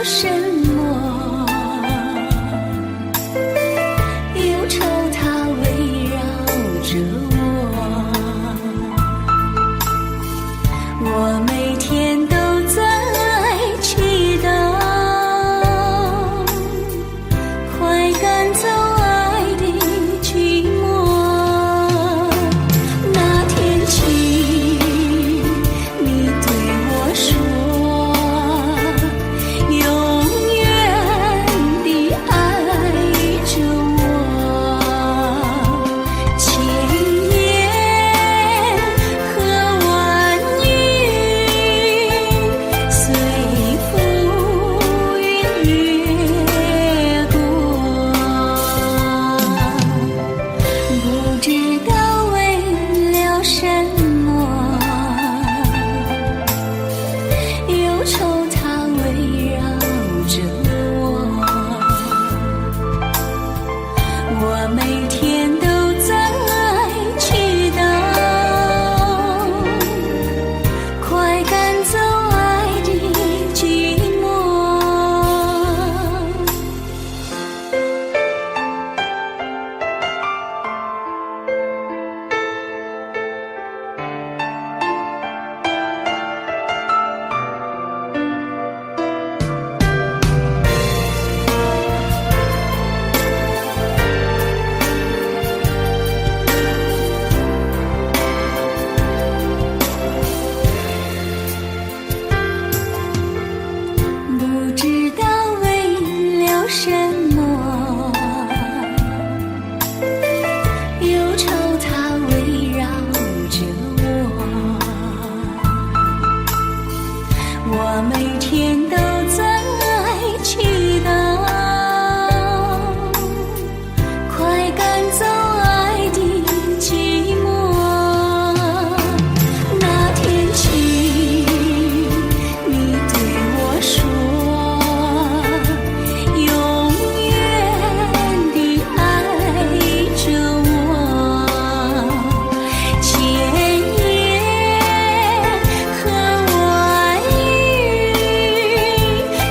什么？忧愁它围绕着我，我每天都在祈祷，快赶走爱的寂寞。那天起，你对我说，永远地爱着我，千言和万语随浮云掠过，不知道为了什么，忧愁它围绕着我每天都在祈祷，快赶走爱的寂寞。不知道为了什么，忧愁它围绕着我每天都在祈祷，快赶走爱的寂寞。那天起，你对我说，永远地爱着我，千言和万语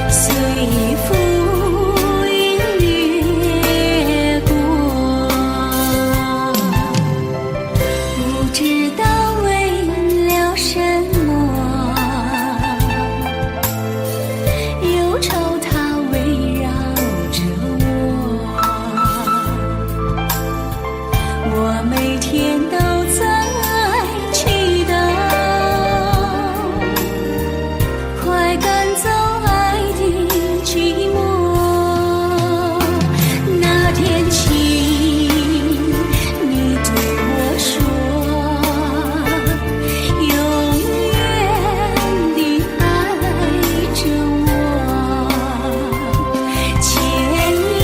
随浮云掠过，不知道为了什么，忧愁它围绕着我每天都在祈祷，快赶走爱的寂寞。那天起，你对我说，永远地爱着我，千言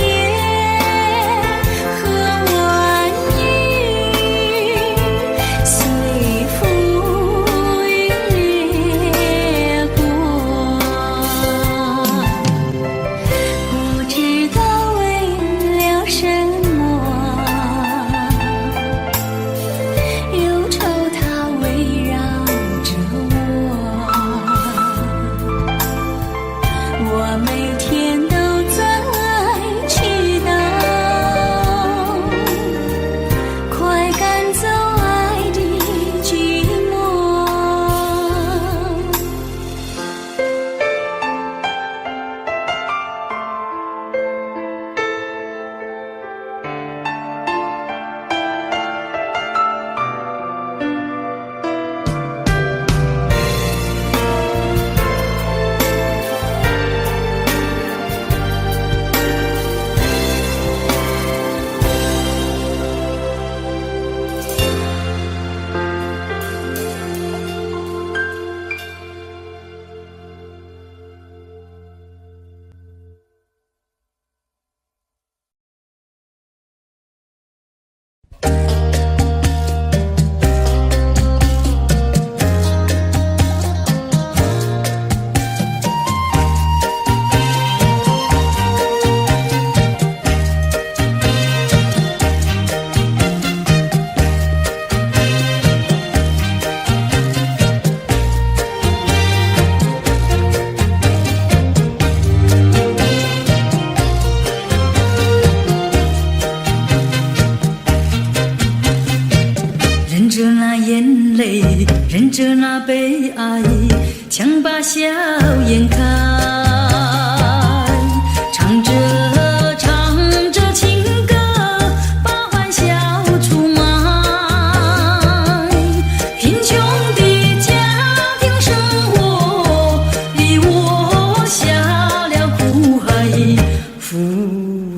和万语随浮云掠过，不知道为了什么，忧愁它围绕着我每天都在祈祷，快赶走爱的寂寞。忍着那悲哀，强把笑颜开，唱着情歌，把欢笑出卖。贫穷的家庭生活逼我下了苦海，浮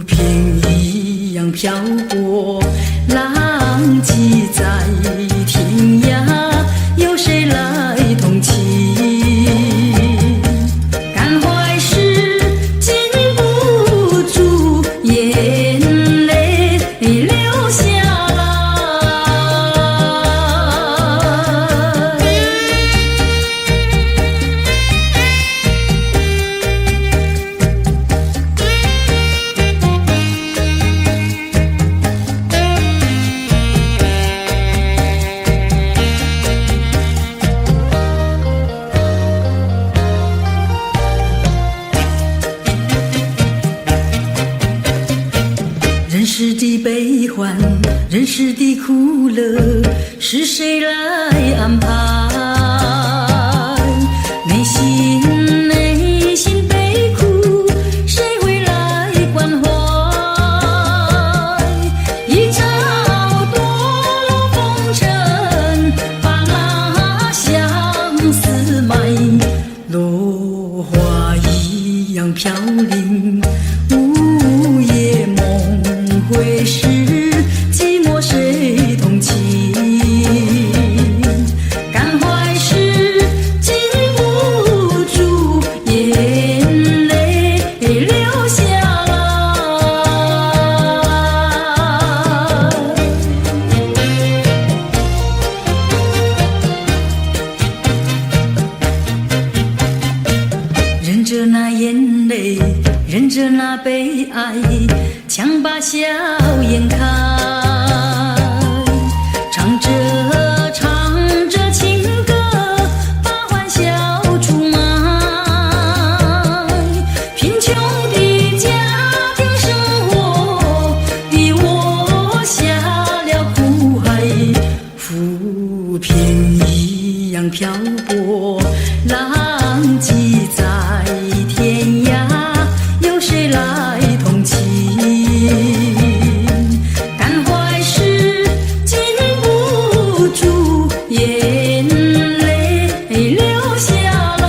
萍一样漂泊，浪迹在天涯，有谁来同情？感怀时禁不住眼泪流下来。人世的悲欢，人世的苦乐，是谁来安排？内心悲苦，谁会来关怀？一朝堕落风尘，把那相思埋，落花一样飘零，午夜梦回时，寂寞谁同情？感怀时禁不住眼泪流下来。忍着那眼泪，忍着那悲哀，强把笑颜开，唱着情歌，把欢笑出卖。贫穷的家庭生活逼我下了苦海，浮萍一样漂泊，浪迹在天涯，有谁来同情？感怀时禁不住眼泪流下来。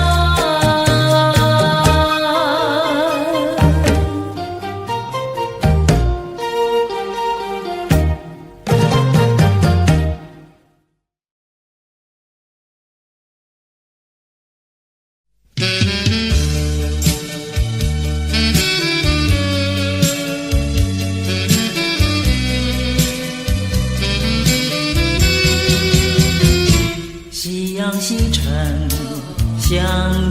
夕阳西沉，像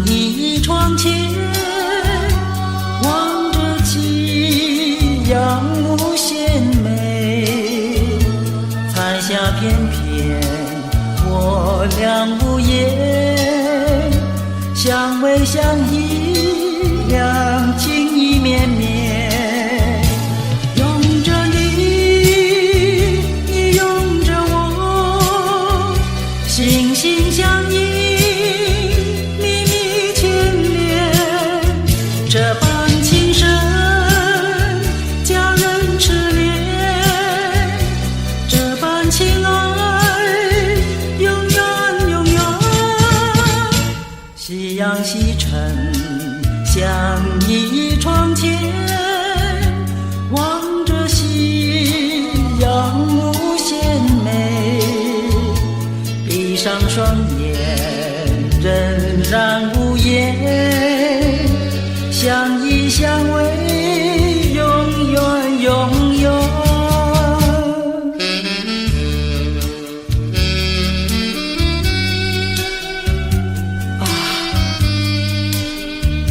一窗前，望着夕阳无限美。彩霞翩翩，我俩无言，相偎相依，两情意绵绵。拥着你，你拥着我，心心相印，密密牵连。这般情深，家人痴恋；这般情爱，永远永远。夕阳西沉，像一窗前，望着夕阳无限美。闭上双眼，仍然无言，相依相偎，永远永远。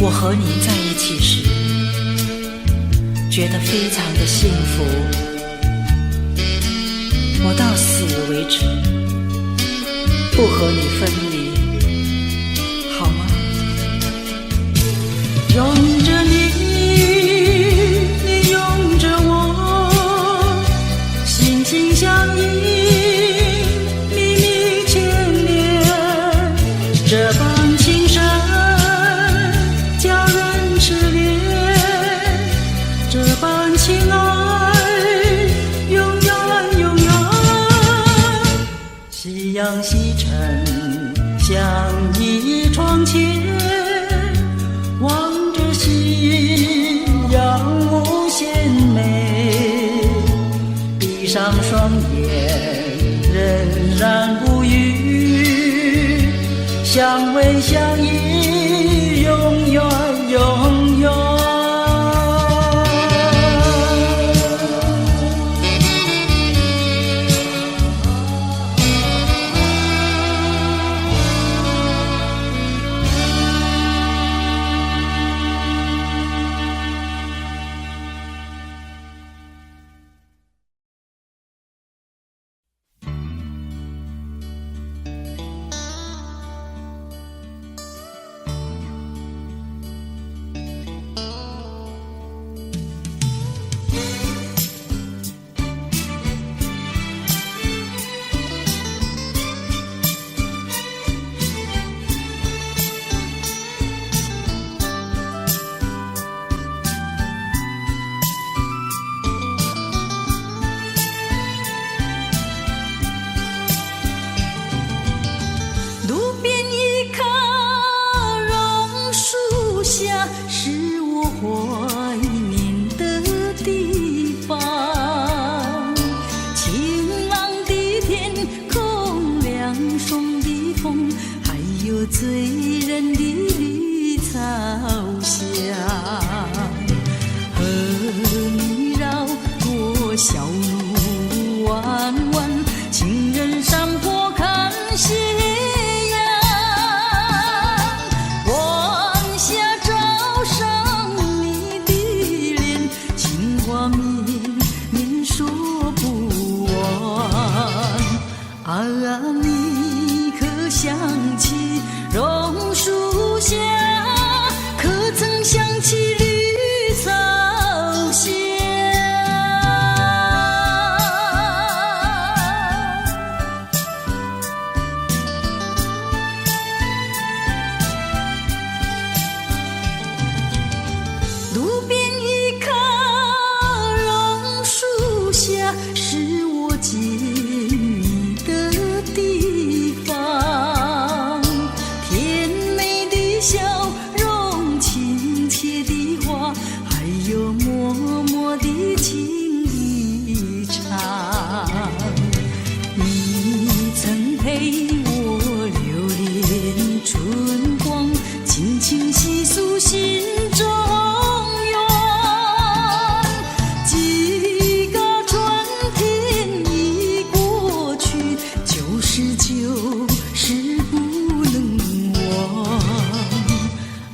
我和你在一起时，觉得非常的幸福，我到死为止不和你分离，好吗？拥着你，你拥着我，心心相印，密密牵连。怀念的地方。晴朗的天空，凉爽的风，还有醉人的绿草香。和你绕过小路弯弯，情人山坡看夕阳。晚霞照上你的脸，情话绵绵说不完。啊，你可想起榕树下，可曾想起绿草香？路边一棵榕树下，是我见你的地方。甜美的笑容，亲切的话，还有默默的情一场。你曾陪我流连春光，轻轻细诉心中愿。几个春天已过去，旧事就是不能忘。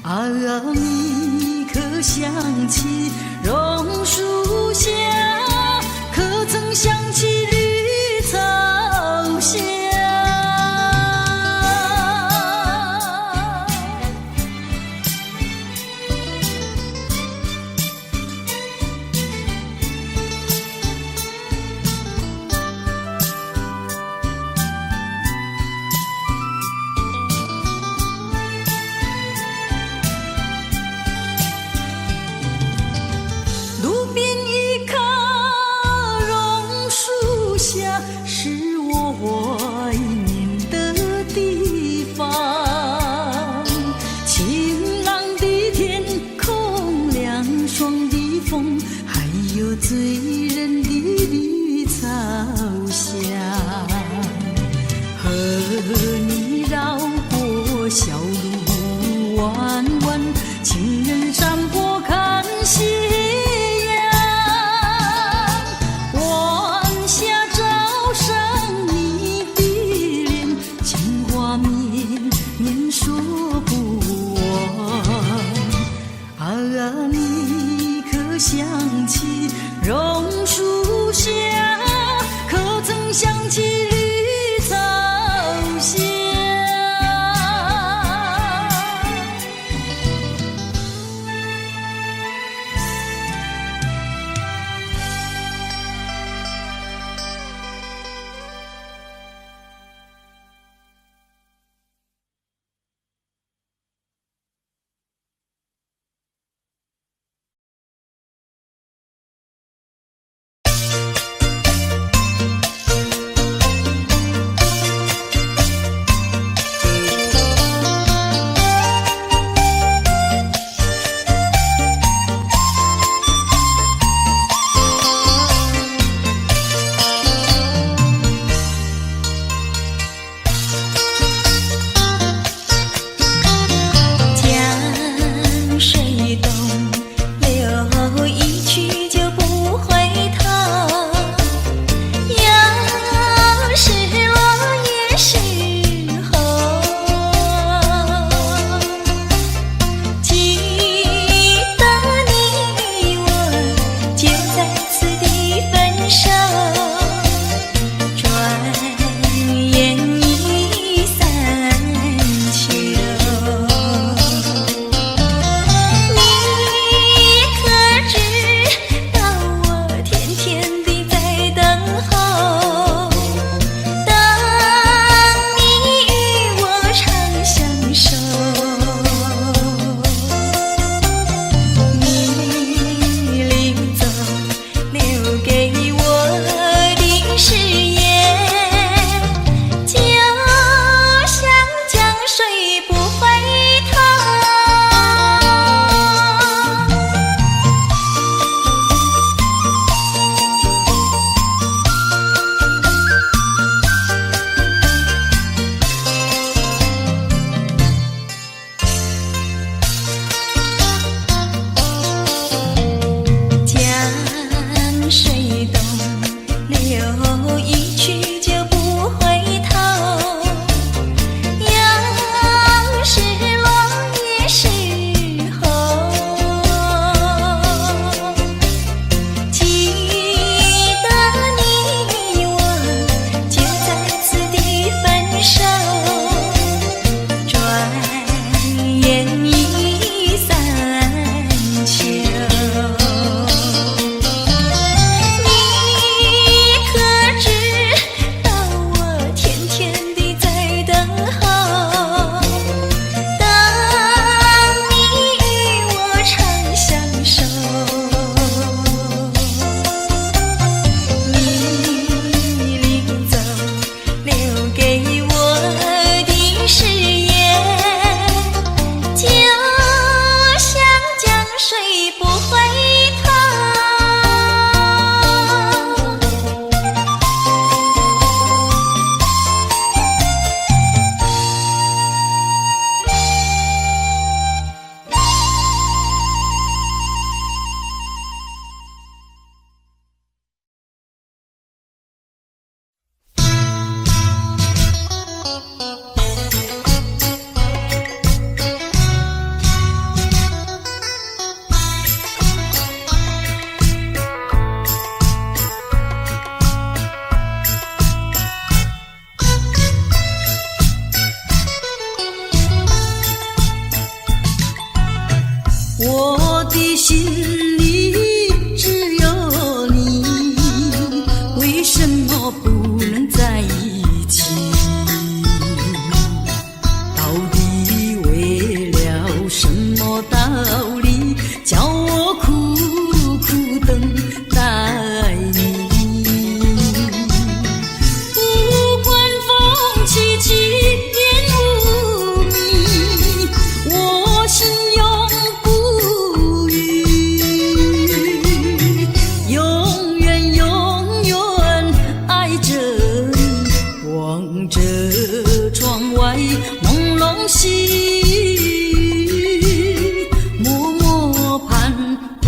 啊，你可想起榕树下，可曾想起绿草香？路边一棵榕树下，是我怀念的地方。晴朗的天空，凉爽的风，还有醉人的绿草香。和你绕过小路弯弯，情人山坡看夕阳。晚霞照上你的脸，情话绵绵说不完。啊，你可想起榕树下，可曾想起绿草香？不回头。我的心里只有你，为什么不能在一起？到底为了什么道理，叫我苦苦等待你？不管风起起，烟雾迷，我心永不永远永远爱着你，望着窗外朦胧兮，默默盼归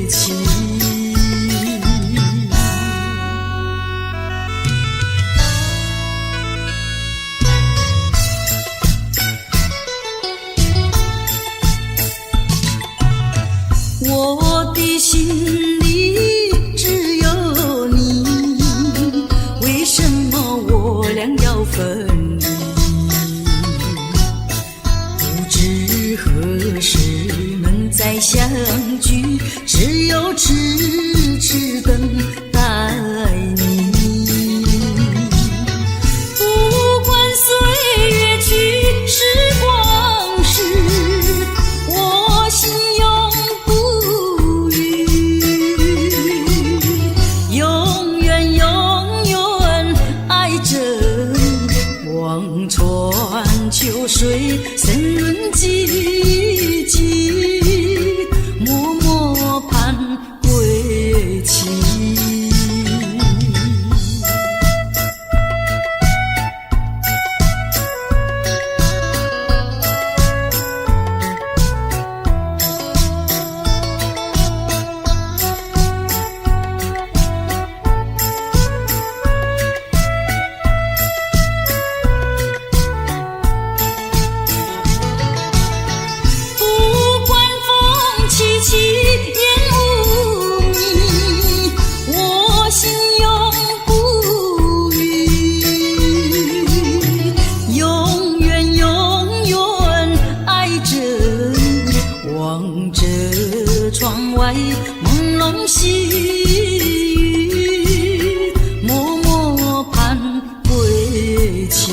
期。我的心里只有你，为什么我俩要分离？不知何时能再相聚，只有痴痴等待你。不管岁月去，时光逝，我心永不永远永远爱着你，望穿秋水，深润寂寂，默默盼归期。不管风起起，烟雾迷，我心永不永远永远爱着你，望着窗外朦胧兮，默默盼归期。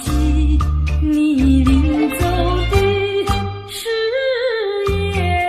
记你临走的誓言。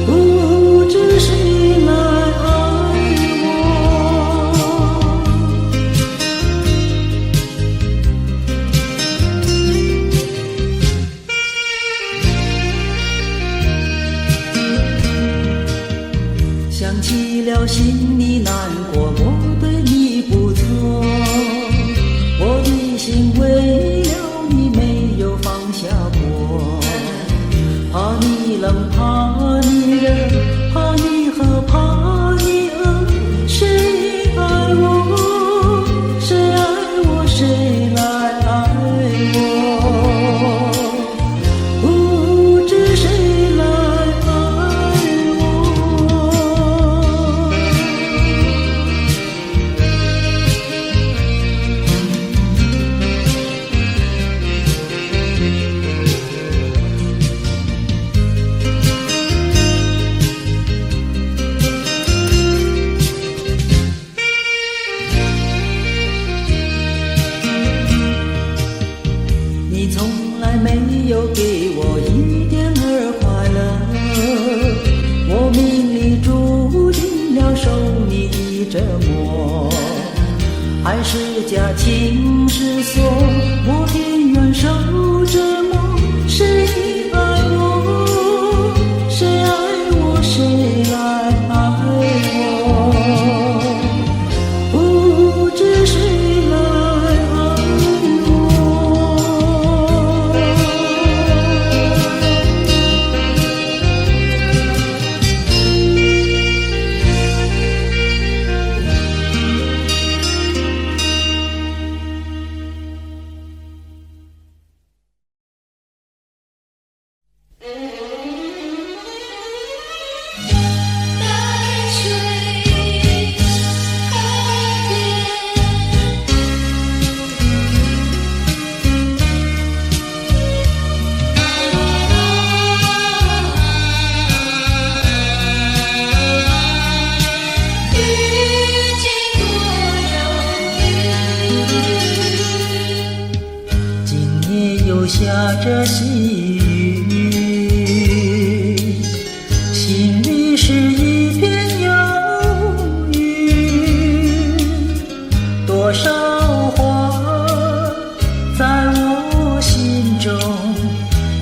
不知是起了心里难过，我对你不错，我的心为了你没有放下过，怕你冷，怕你热，怕你和怕你饿，谁爱我，谁爱我，谁来爱我，不知谁来爱我。你从来没有给我一点儿快乐，我命里注定了受你的折磨，爱是假情是锁，我宁愿受折磨，谁爱我，谁爱我，谁来爱我，不知谁来爱我。下着细雨，心里是一片忧郁，多少话在我心中，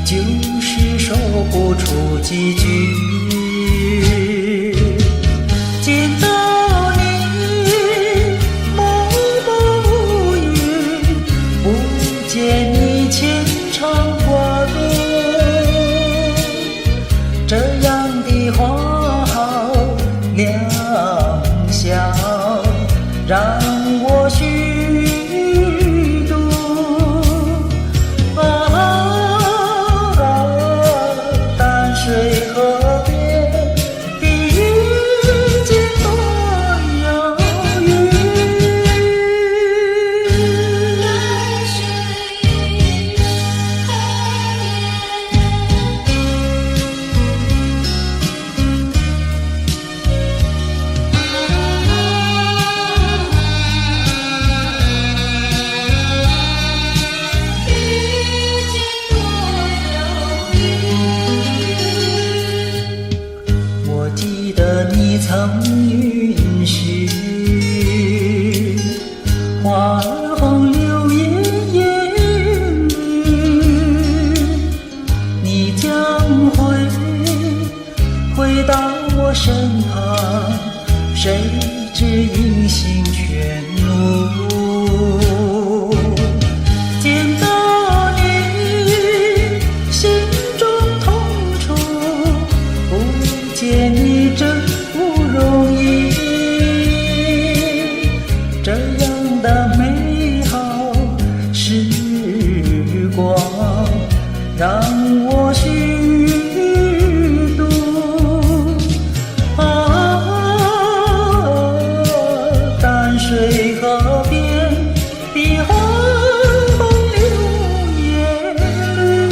就是说不出几句。见到你默默无语，不见你牵肠挂肚，这样的话好良宵，让我虚度。淡水河边的遇见多遥远。我记得你曾允许花儿红柳叶烟雨，你将回到我身旁，谁知音信全无。见到你心中痛楚，不见你真不容易，这样的美好时光让我虚度。淡水河边的花红柳叶绿。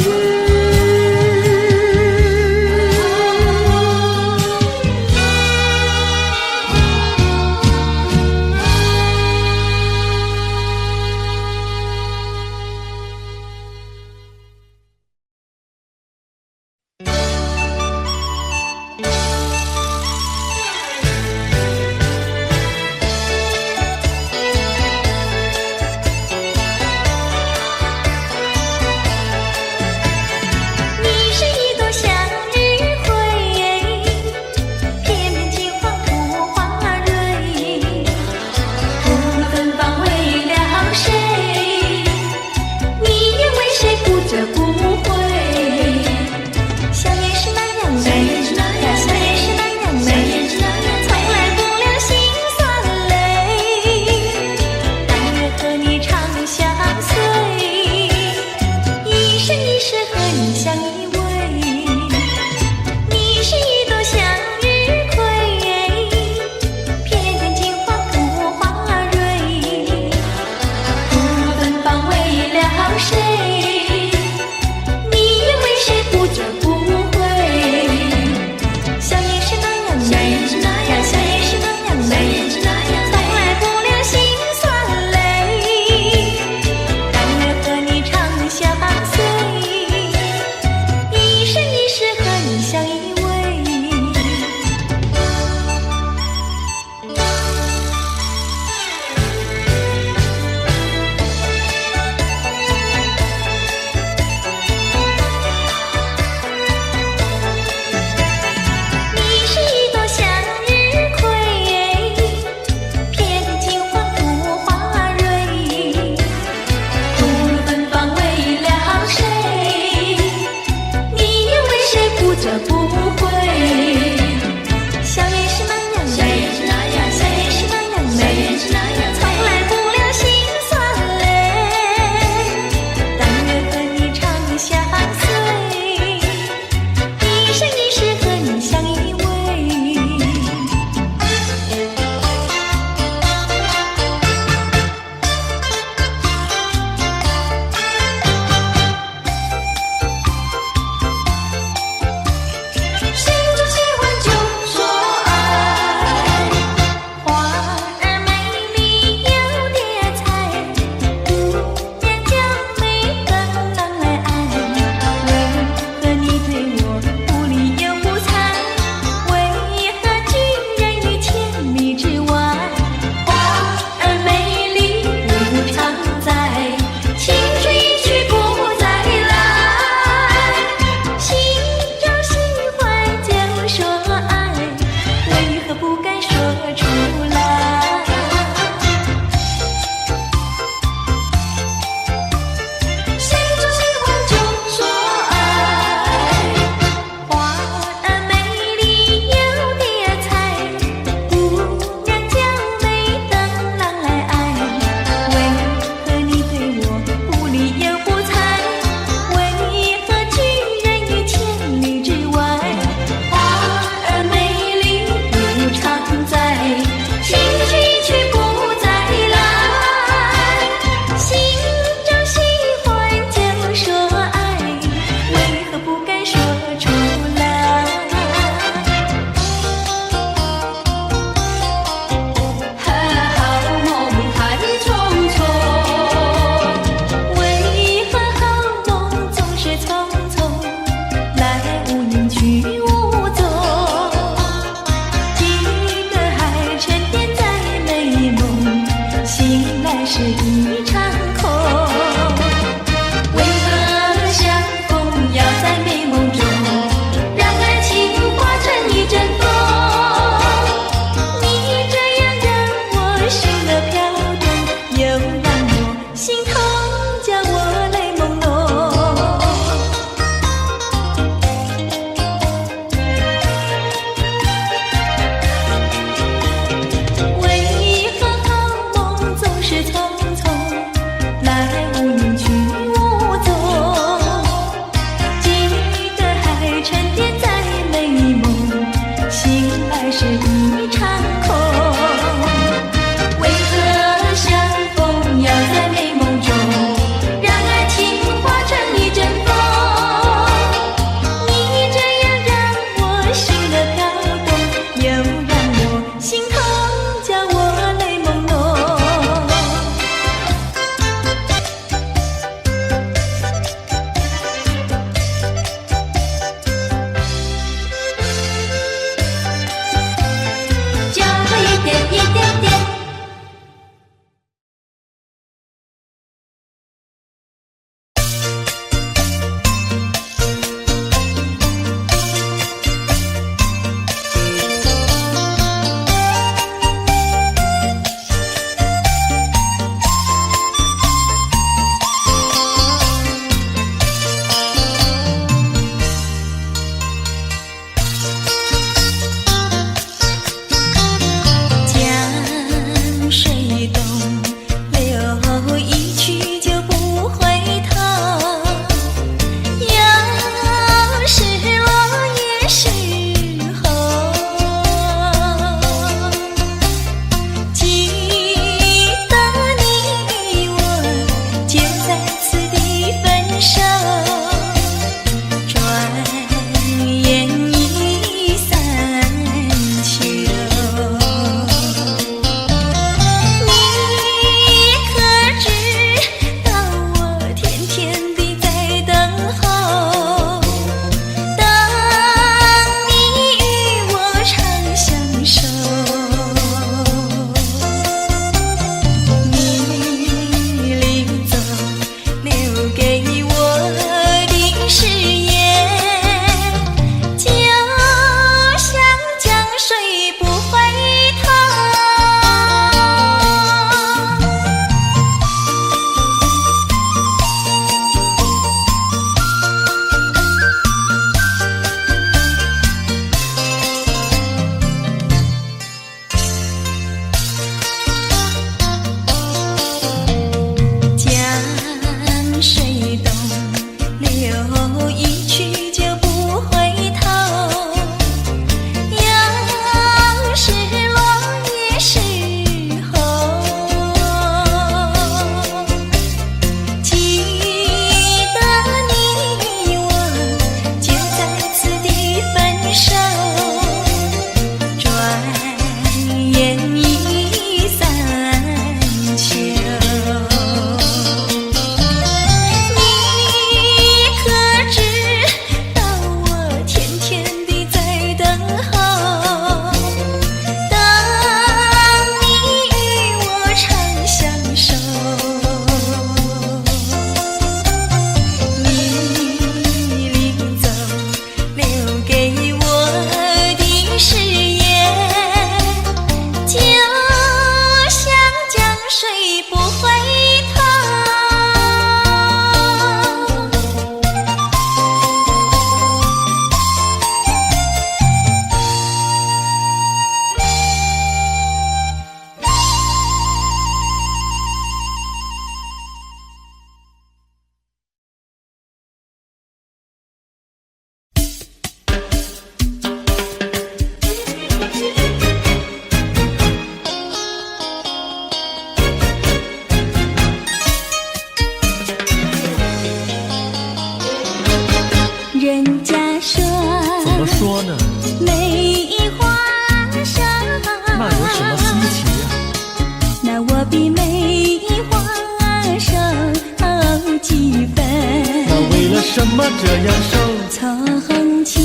什么这样瘦？从前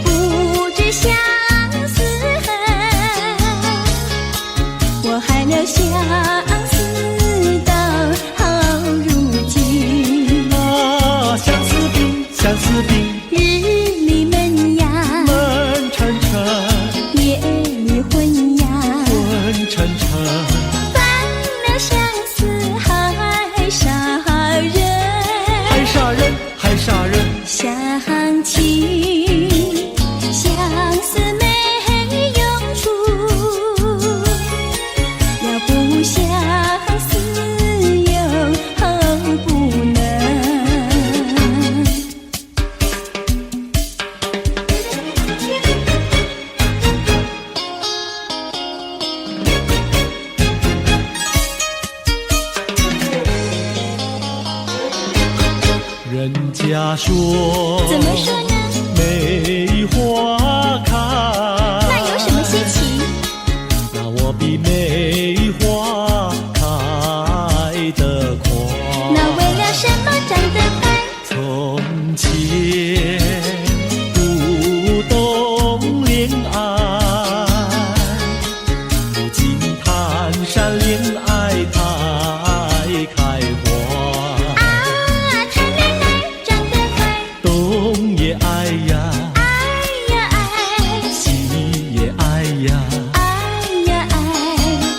不知相思恨，我还留相思到如今。啊，相思病，相思病，日里闷呀，闷沉沉，夜里昏呀，昏沉沉。犯了相思还杀人，还杀人，还杀人。想起相思没用处，要不相思又不能。人家说，怎么说呢？梅花开，那有什么稀奇？那我比梅花开得快。那为了什么长得快？从前不懂恋爱，如今谈山恋爱太开花。谈恋爱长得快，东也爱呀，爱呀爱，西也爱呀，爱呀爱，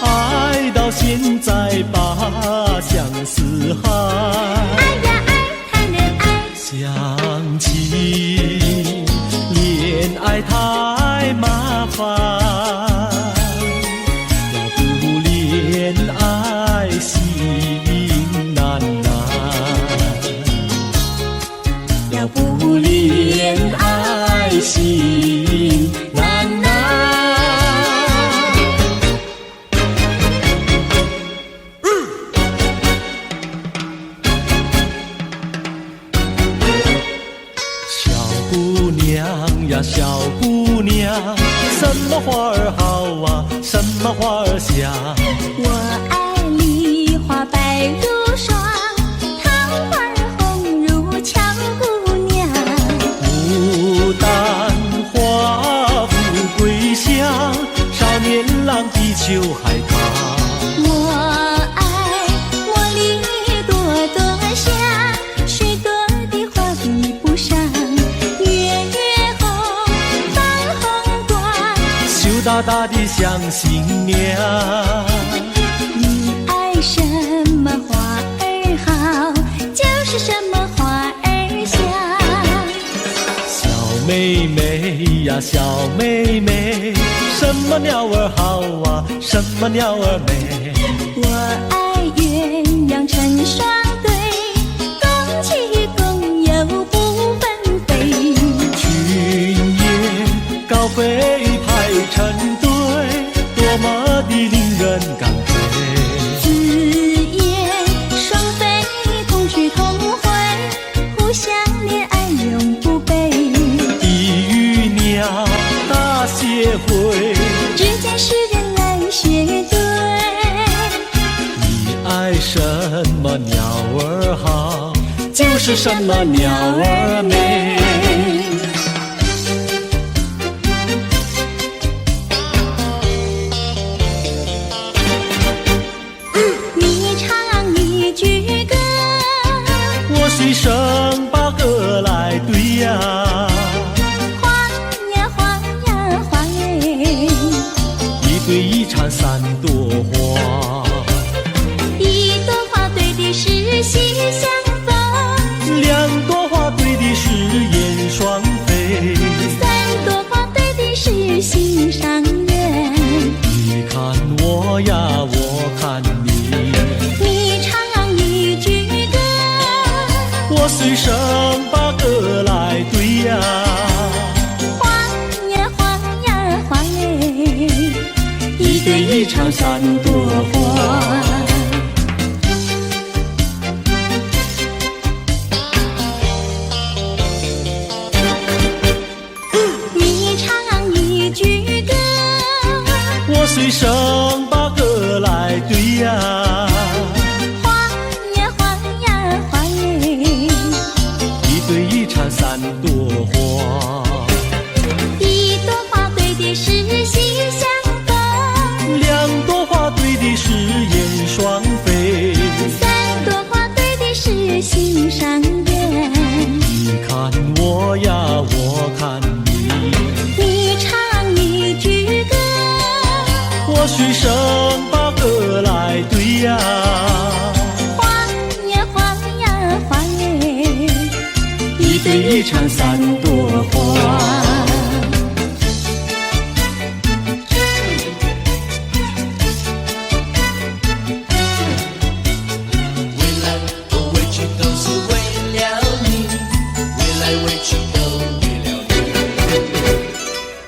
爱到现在把相思害。爱呀爱，谈恋爱。想起恋爱太麻烦，要不恋爱心难难，要不恋爱心难难。小姑娘呀，小姑娘，什么花儿好啊，什么花儿香？我爱梨花白如霜，桃花红如俏姑娘。牡丹花富贵香，少年郎比秋还长。我爱茉莉朵朵香，许多的花比不上。月月红，放红光，羞答答的像新娘。你爱什么花儿好，就是什么花儿香。小妹妹呀，小妹妹，什么鸟儿好啊，什么鸟儿美？我爱鸳鸯成双对，共起共有不分飞。群雁高飞排成队，多么的令人感佩。紫燕双飞同去同回，互相恋爱永不悲。地狱鸟大协会，只见诗人来学对。你爱什么鸟儿好，就是什么鸟儿美。你唱一句歌，我随声把歌来对呀，花呀花呀花耶，一对一唱三朵花，一朵花对的是喜相逢，两朵花对的是燕双飞，三朵花对的是心上人。你看我呀，我看你，你唱一句歌，我随声把歌来对呀，花呀花呀花耶，一对一唱三朵花。你唱一句歌，我随声把歌来对呀，花呀花呀花耶，许生把何来对呀？花呀花呀花耶，一对一缠三朵花。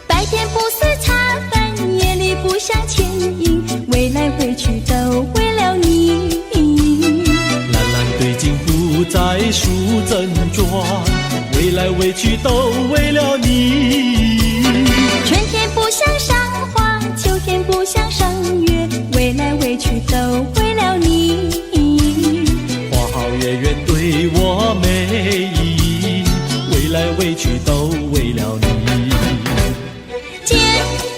白天不思茶饭，夜里不想牵引，为来回去都为了你。蓝蓝对镜不再数珍转，为来为去都为了你。春天不想赏花，秋天不想赏月，为来为去都为了你。花好月圆对我美意，为来为去都为了你。见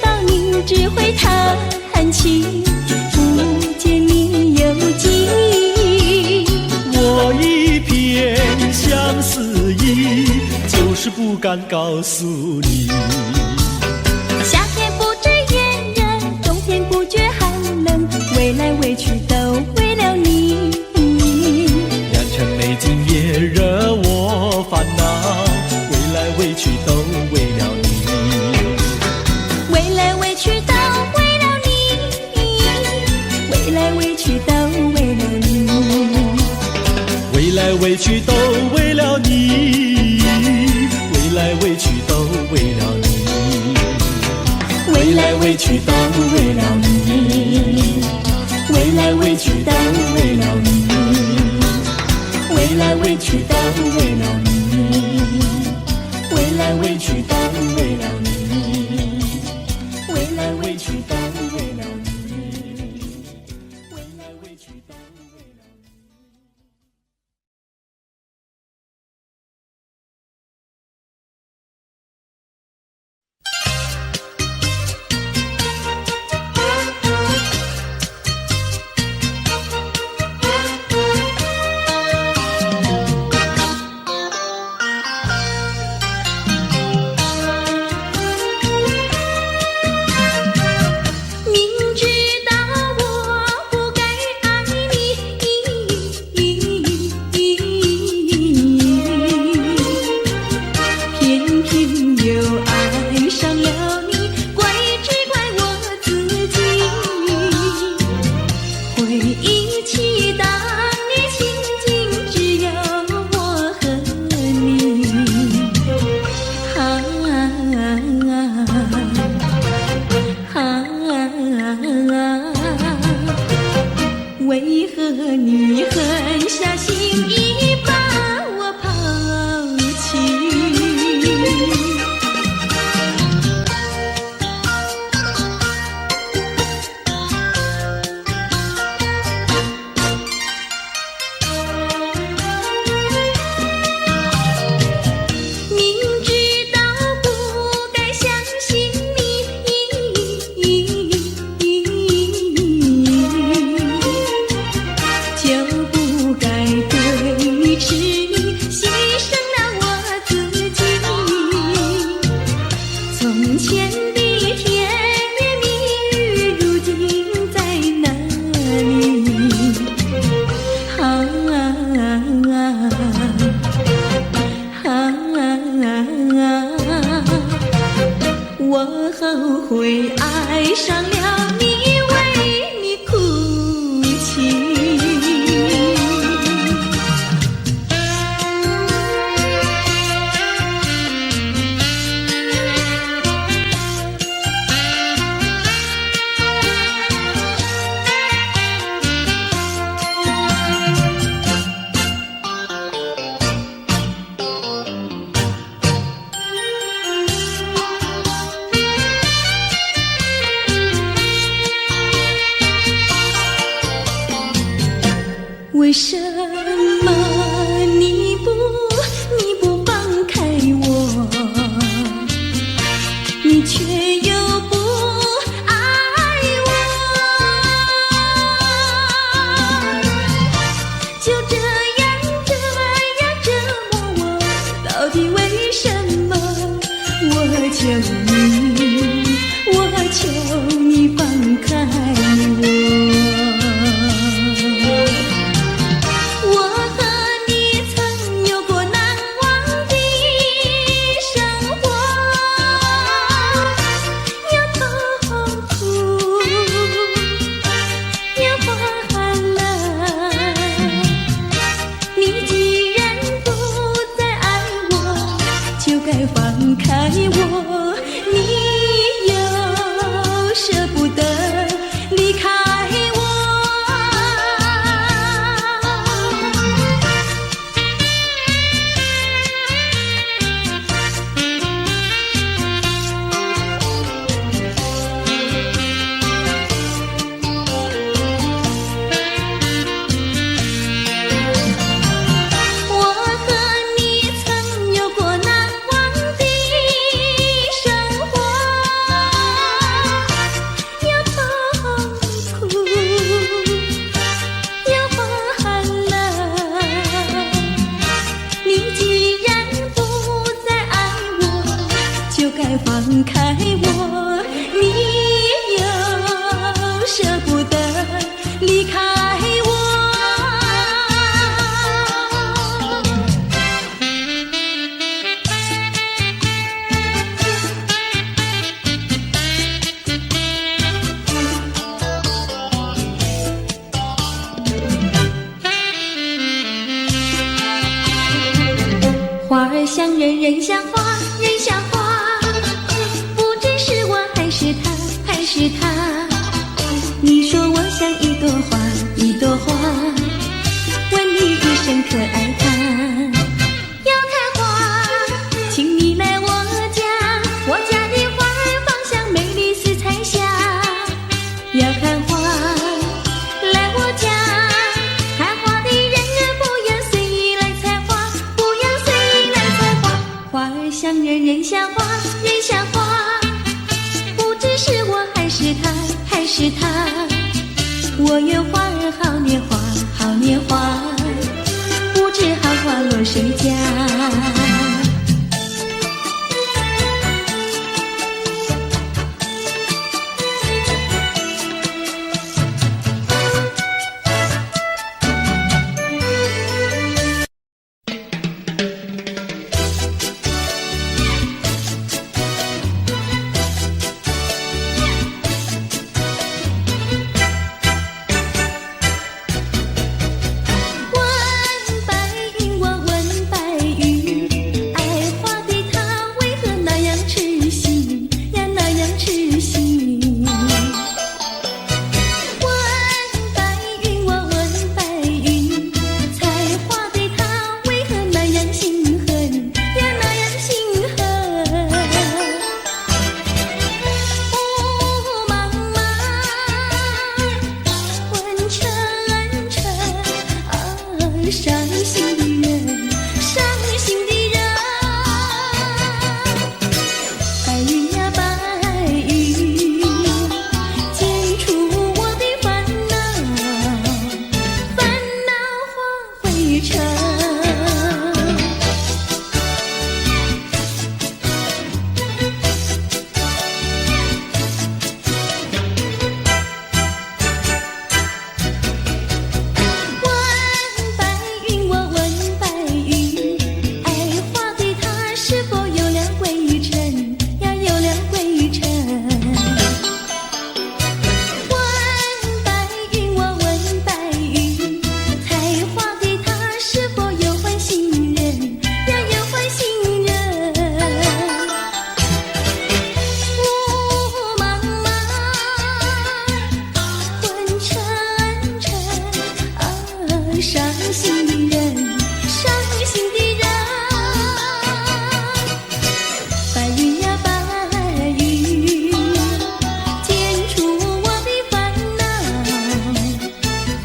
到你只会叹气，不见你有记忆。我一片相思意，就是不敢告诉你。夏天不知炎热，冬天不觉寒冷，为来为去都为了你。良辰美景也惹我烦恼，为来为去都为了你。为来为去都为了你，为来为去都为了你，为来为去都为了你，为来为去都为了你，为来为去都为了你，为来为去都为了你，为来为去都为了你，为来为去都为了你，为来为去都为了你，为来为去都为了你。明知道我不该爱你，偏偏又爱上了你，怪只怪我自己。回忆起当年情景，只有我和你。为何你狠下心意把我抛弃？明知道不该相信你，就不该对你痴迷，牺牲了我自己。从前的甜言蜜语，如今在哪里？我后悔爱上了你，为你哭泣。你又舍不得离开我。花儿像人，人像花，人像花，不知是我还是他，还是他。你说我像一朵花，一朵花，问你一声可爱它。要看花，请你来我家，我家的花儿芳香美丽似彩霞。要看花，来我家，看花的人儿不要随意来采花，不要随意来采花。花儿像人，人像花，人像花，不知是我还是他，还是他。我愿花儿好年华，好年华，不知好花落谁家。伤心的人，伤心的人，白云呀白云，剪出我的烦恼，烦恼化灰尘。伤心的人，伤心的人，白云呀白云，剪出我的烦恼，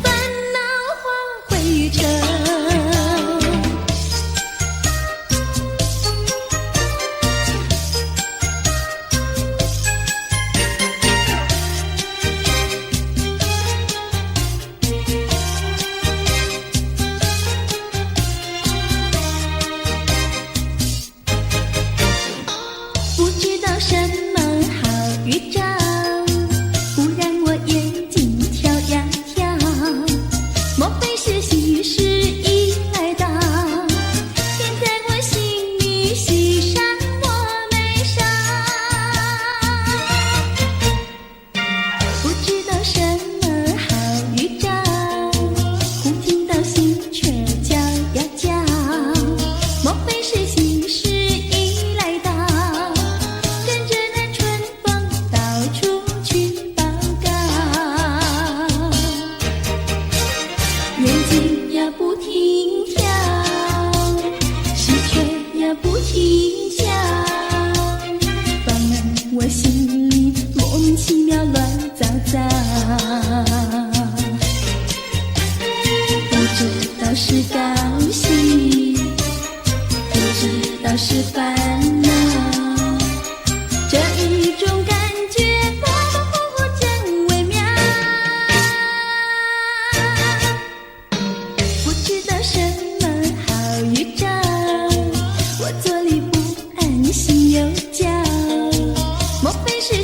烦恼化灰尘。什么好预兆？不让我眼睛跳呀跳，莫非是喜事已来到？便在我心里喜上我眉梢。不知道什么好预兆，忽听到心却叫呀叫，莫非是喜事已来到？便在我心里喜上我眉梢。不知道什么好预兆，忽听到心却叫呀叫，莫非是喜事已来到？不停跳，喜鹊呀不停叫，放满我心里莫名其妙乱糟糟。不知道是高兴，不知道是烦恼，这一种感觉模模糊糊真微妙。不知道什么好预兆，我坐立不安心又焦，莫非是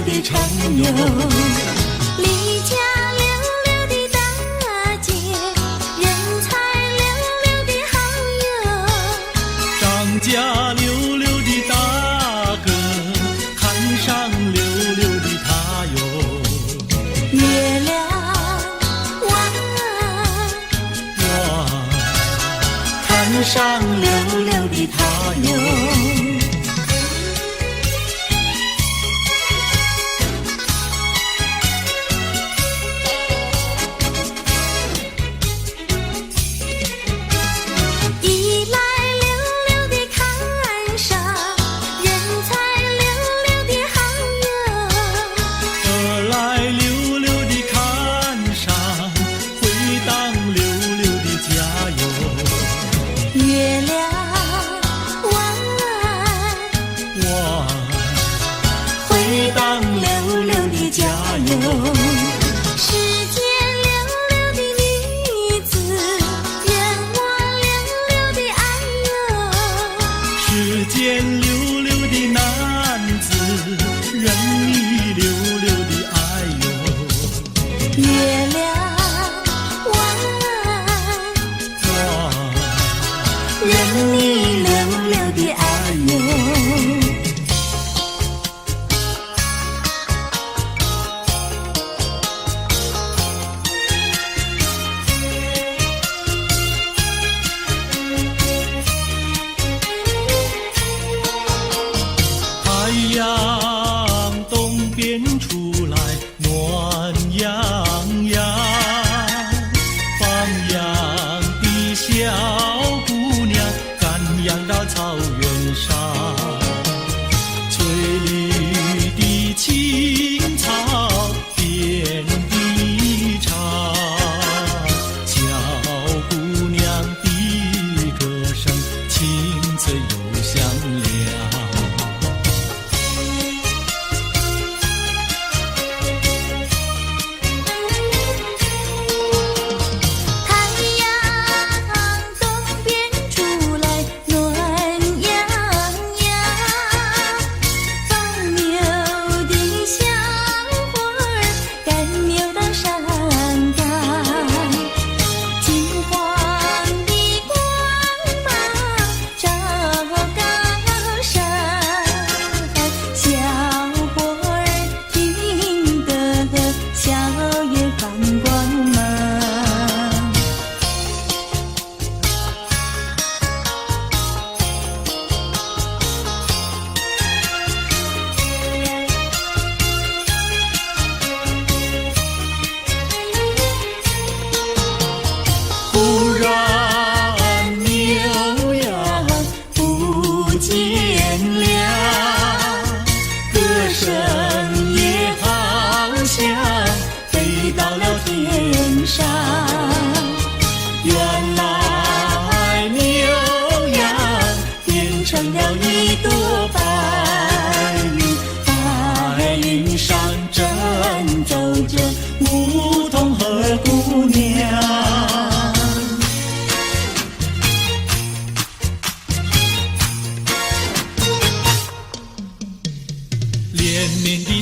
的长牛，离家溜溜的大姐，人才溜溜的好友，张家溜溜的大哥，看上溜溜的他哟。月亮弯，我看上溜溜的他哟。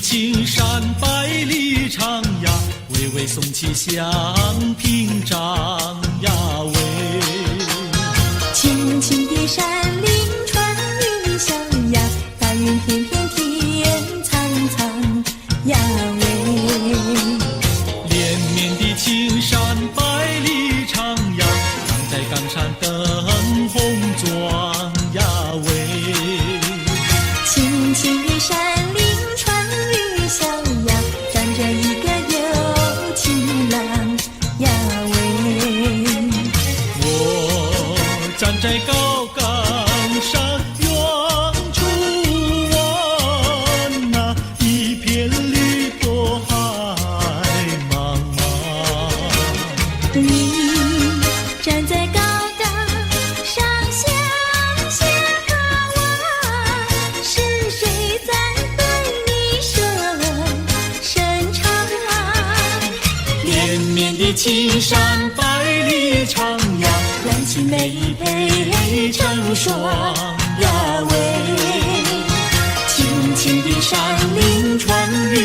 青山百里长呀，巍巍耸起响屏障呀喂。青青的山林穿云霄呀，大云片片天苍苍呀喂。连绵的青山百里长呀，岗在岗上灯红妆呀喂。青青的山林穿云霄呀，站着一个有情郎呀喂。我站在高岗上远处望那一片绿波海茫茫。你站在高岗上向下望，是谁在对你说声长？连绵的青山百里长呀，蓝青梅配成双呀喂。青青的山林穿云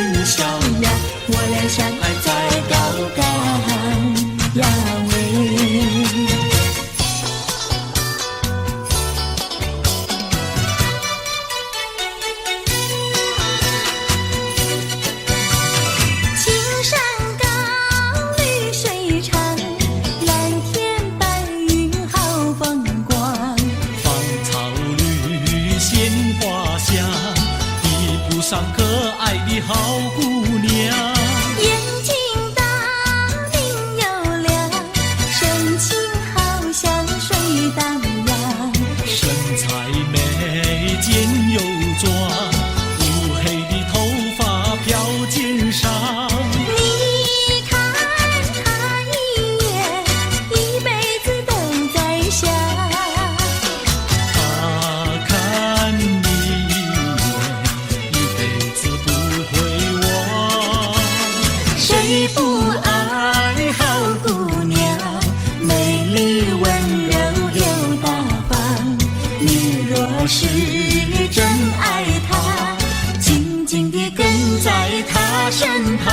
上可爱的好姑娘。眼睛大，明又亮，神情好像水荡漾。身材美，肩又壮，乌黑的头发飘肩上。你看他一眼，一辈子都在想。他看你一眼，一辈子不会忘。谁不爱好姑娘？美丽温柔又大方。你若是真爱她，紧紧地跟在她身旁。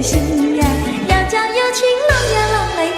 心呀，要叫有情郎呀郎来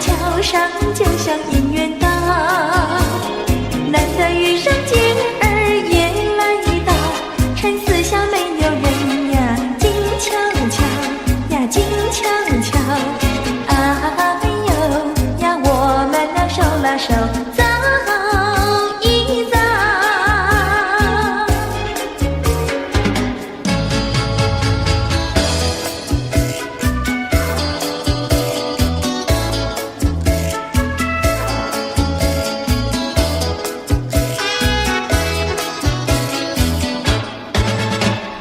桥上就像姻缘到，难得遇上姐儿也来到，趁四下没有人呀，静悄悄呀，静悄悄。哎呦呀，我们俩手拉手走一走。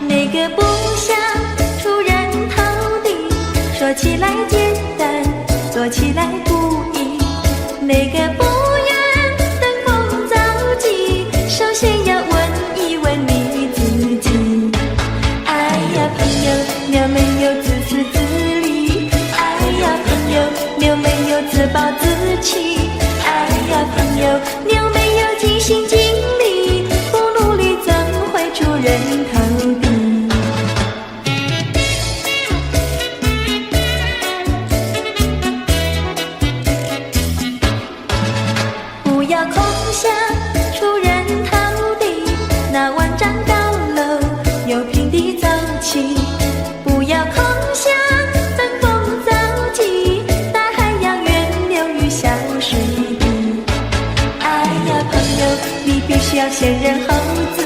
那个不想出人头地，说起来简单，做起来不易。那个不愿登峰造极，首先要问一问你自己。哎呀，朋友，你有没有自私自利？哎呀，朋友，你有没有自暴自弃？哎呀，朋友，你有没有尽心尽力？不努力怎会出人头地？不要空想出人头地，那万丈高楼由平地走起。不要空想登峰造极，大海洋源流于小水滴。哎呀，朋友，你必须要先人后子。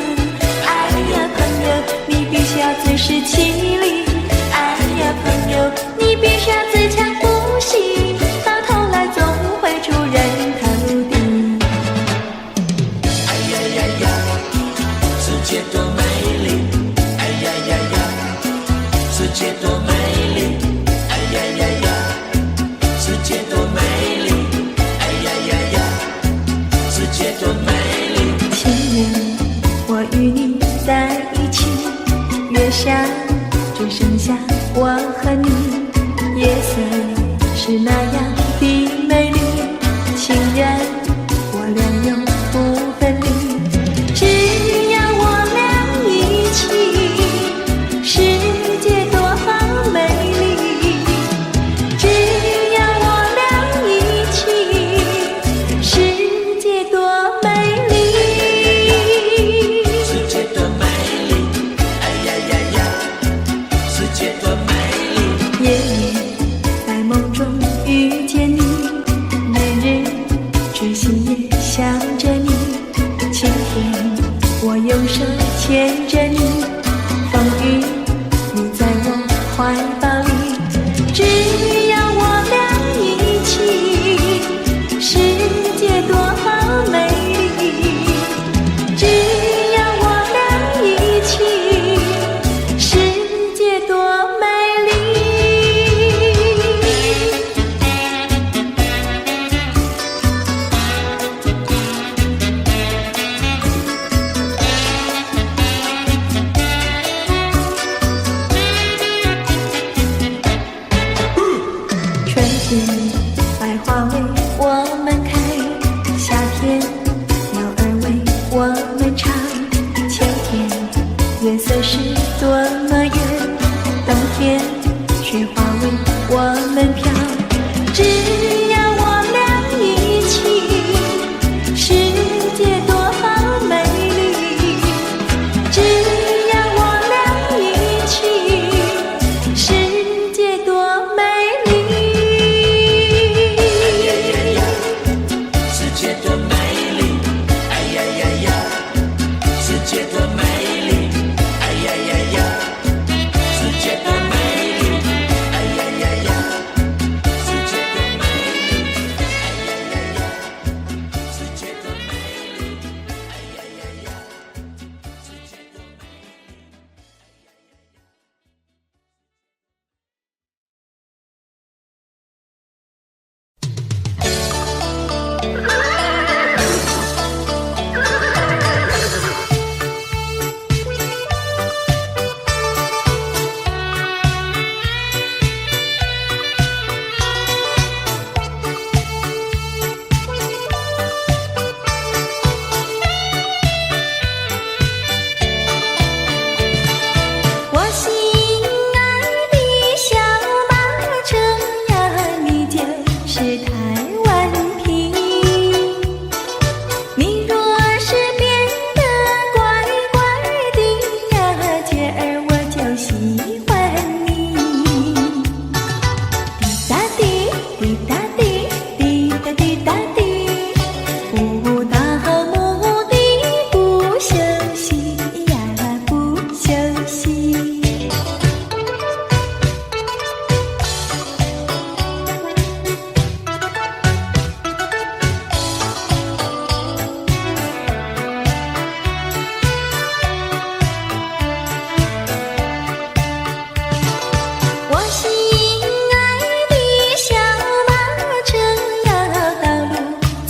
哎呀，朋友，你必须要自食其力。哎呀，朋友，你必须要自强不息，到头来总会出人头地。哎呀呀呀，世界多美丽！哎呀呀呀，世界多美丽！哎呀呀呀，世界多美丽！哎呀呀呀，世界多美丽！情人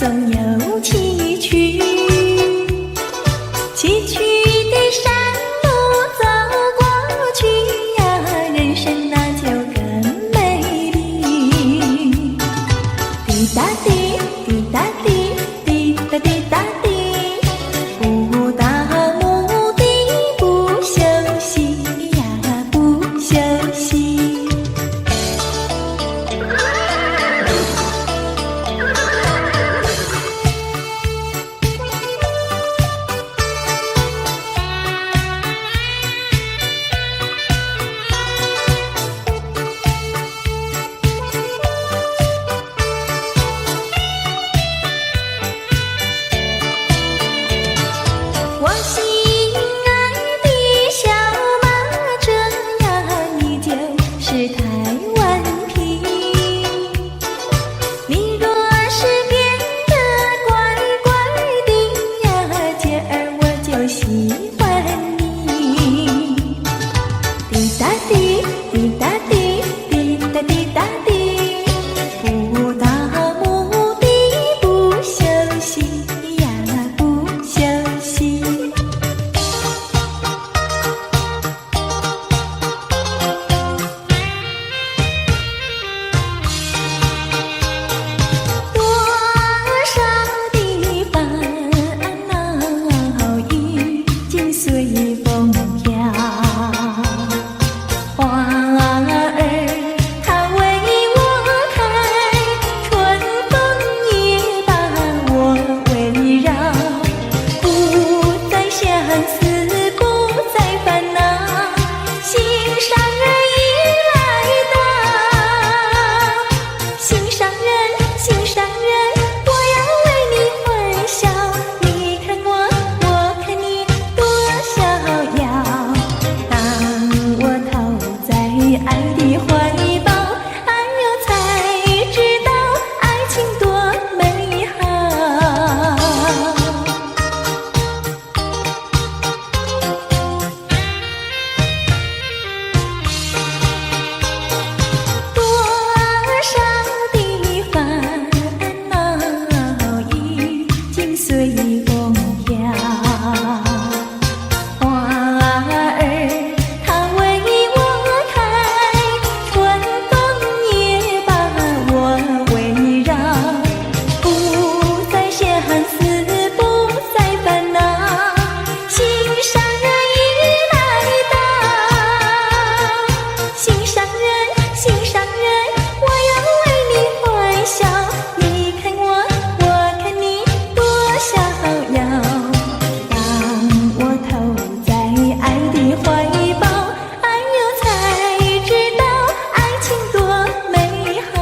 总有崎岖，崎岖的山路走过去呀，人生那就更美丽。滴答滴，滴答滴，滴答滴答滴，不到目的不休息呀，不休息。我心爱的小马车呀，你就是台湾皮。你若是变得乖乖的呀，今儿我就喜欢你。滴答滴，滴答滴，滴答滴答滴，不到目的不休息呀，不休息。多少的烦恼已经随风飘，花儿它为我开，春风也把我围绕，不再相思，不再烦恼，心上人已来到，心上人，心上人，我要为你欢笑，你看我，我看你多逍遥。当我投在爱的怀抱，哎呦才知道爱情多美好。多少的烦恼已经随风飘，花儿它为我开，春风也把我围绕，不再相思，不再烦恼，心上人已来到，心上人，心上人，我要为你欢笑，你看我，我看你多逍遥。当我投在爱的怀抱，哎呦才知道爱情多美好。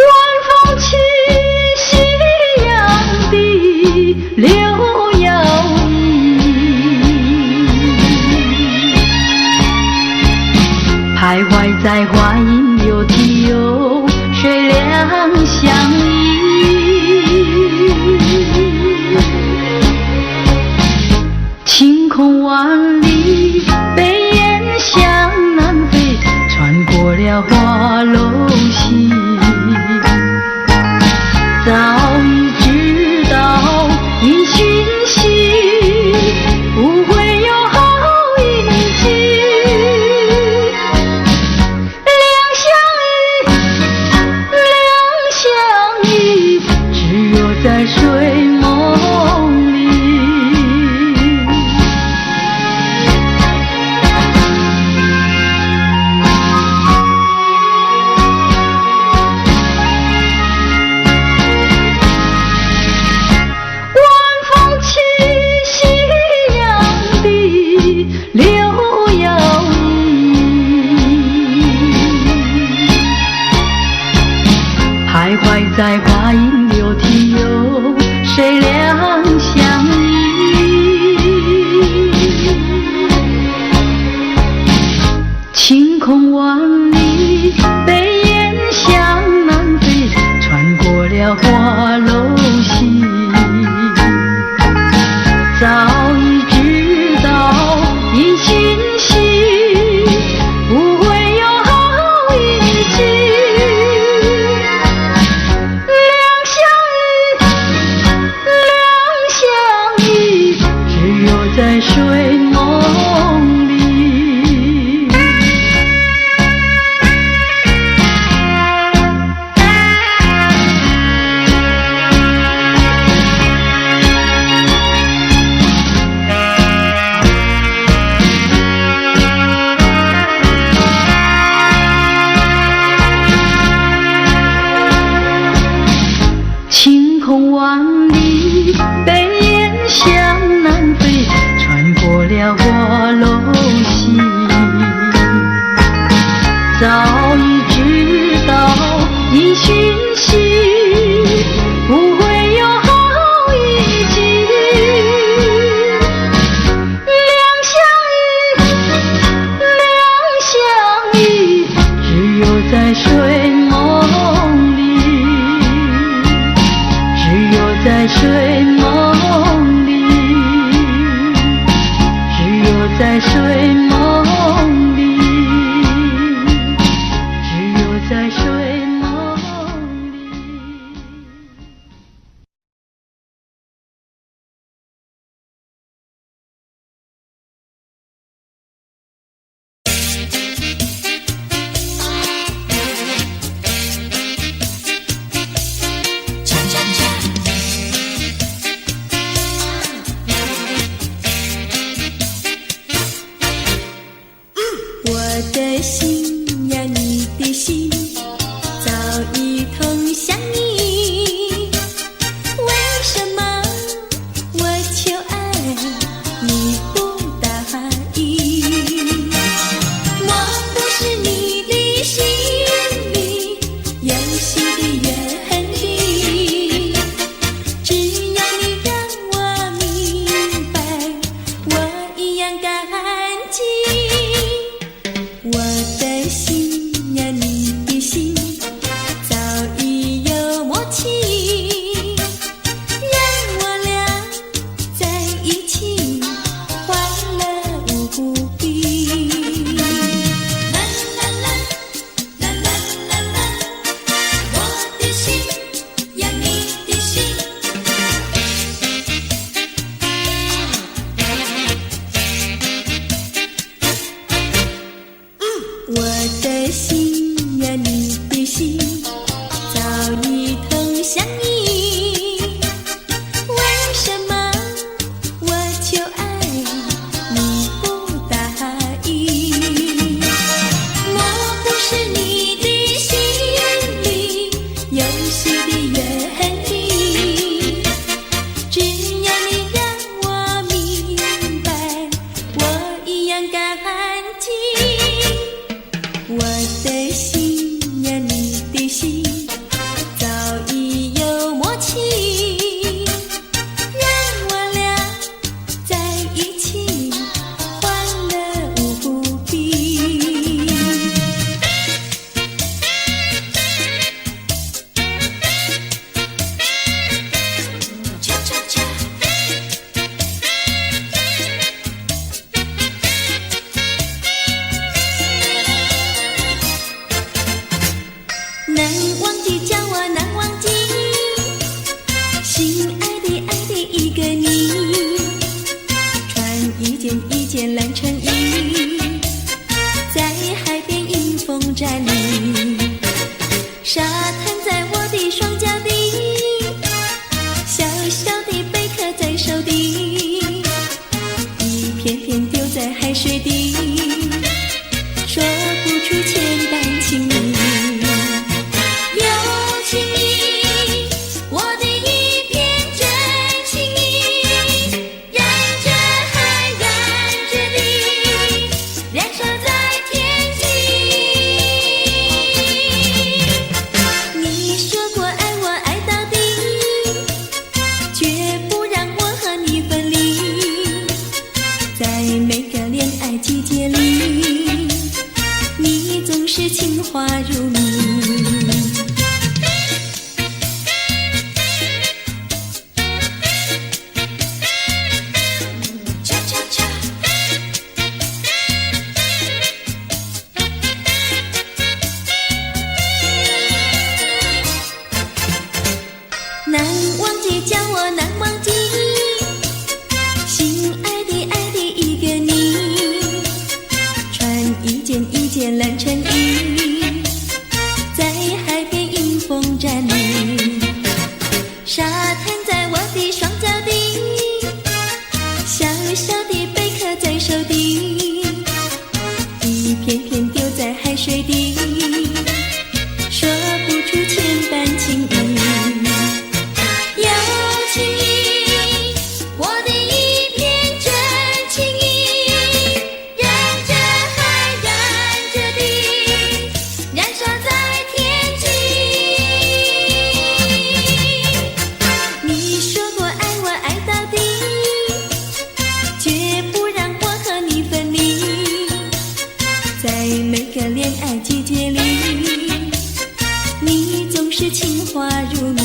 晚风起，夕阳地，柳摇曳，徘徊在花影柳堤游，水两相依。晴空万里，北雁向南飞，穿过了花楼溪。早已知道因讯息，不会有好运气。两相依，只有在睡梦里。在花影柳堤游，谁两相依？晴空万里，北雁向南飞，穿过了了花楼戏，早已知道一心戏不会有好运气。两相依，只有在睡梦里。晴空万里，北雁向南飞，穿过了花楼戏。早已知道一心戏不会有好运气。两相依，只有在睡梦里。只有在睡梦里，只有在睡梦里，只有在睡梦里。我的心呀，你的心早已同向你。为什么我求爱你不答应？我不是你的心里游戏的原地，只要你让我明白，我一样感激。我的心呀，你的心早已有默契，让我俩在一起欢乐无比。啦啦啦啦啦啦啦，我的心呀，你的心。我的心呀，你的心早已同向你。为什么我求爱你不答应？我不是你的心里游戏的原地，只要你让我明白，我一样感激。我的心呀，你的心早已有默契，让我俩在一起欢乐无比。难忘记，叫我难忘记，心爱的爱的一个你，穿一件蓝衬衣，在海边迎风站立，沙滩在我的双脚底，小小的贝壳在手底，一片片丢在海水底，说不出千般情意。有情意，我的一片真情意，燃着海，燃着地，燃烧在天际。你说过爱我爱到底，绝不让我和你分离，在每个恋爱季节里，你总是情话如蜜。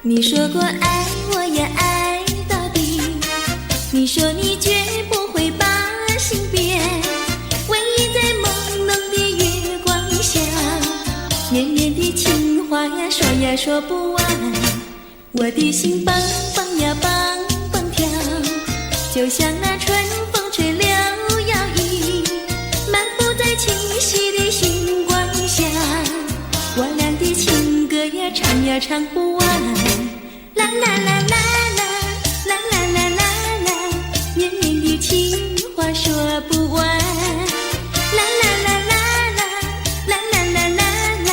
你说过爱我也爱到底，你说你绝不会把心变，唯一在朦胧的月光下，绵绵的情话呀说呀说不完，我的心蹦蹦呀蹦蹦跳，就像那春风吹柳摇曳，漫步在清晰的星光下，我俩的情歌呀唱呀唱不完，啦啦啦啦啦啦啦啦啦啦，绵绵的情话说不完，啦啦啦啦啦啦啦啦啦啦，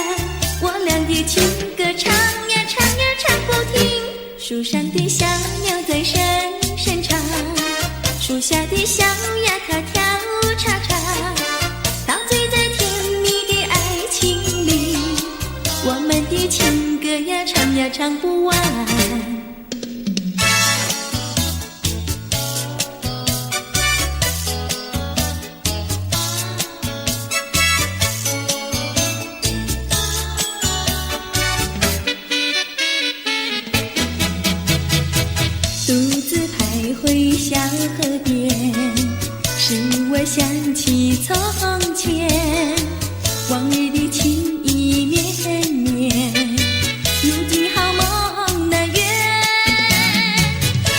我俩的情歌唱呀唱呀唱不停，树上的小鸟在声声唱，树下的小鸭它跳叉叉，陶醉在甜蜜的爱情里，我们的情歌呀唱呀唱不完。独自徘徊小河边，使我想起从前，往日的情意绵绵，如今好梦难圆，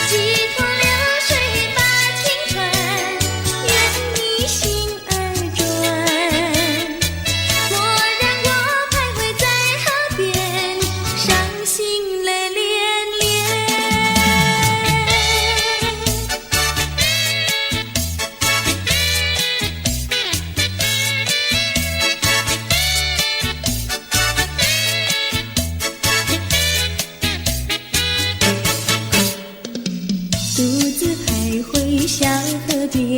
寄托流水把情传，愿你心儿转，莫让我徘徊在河边，伤心泪涟涟。独自徘徊小河边，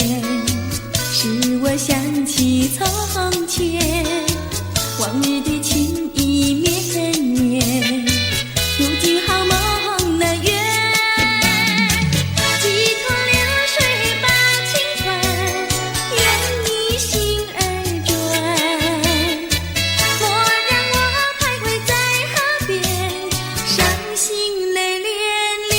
使我想起从前，往日的情意绵绵，如今好梦难圆，寄托流水把情传，愿你心儿转，莫让我徘徊在河边，伤心泪涟涟。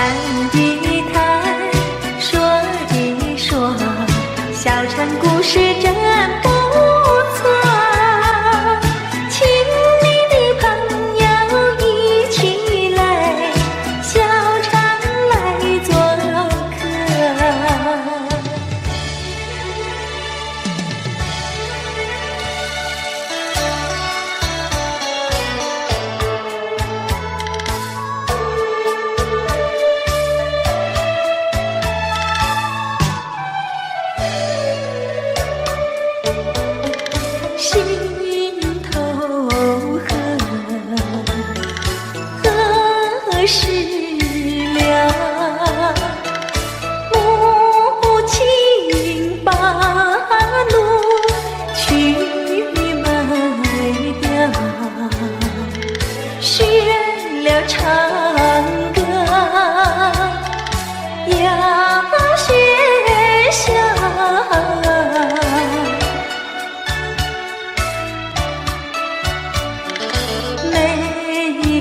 谈一谈，说一说，小城故事真不错。请你的朋友一起来，小城来做客。心头恨，何时了？母亲把路去卖掉，学了唱歌，要学校。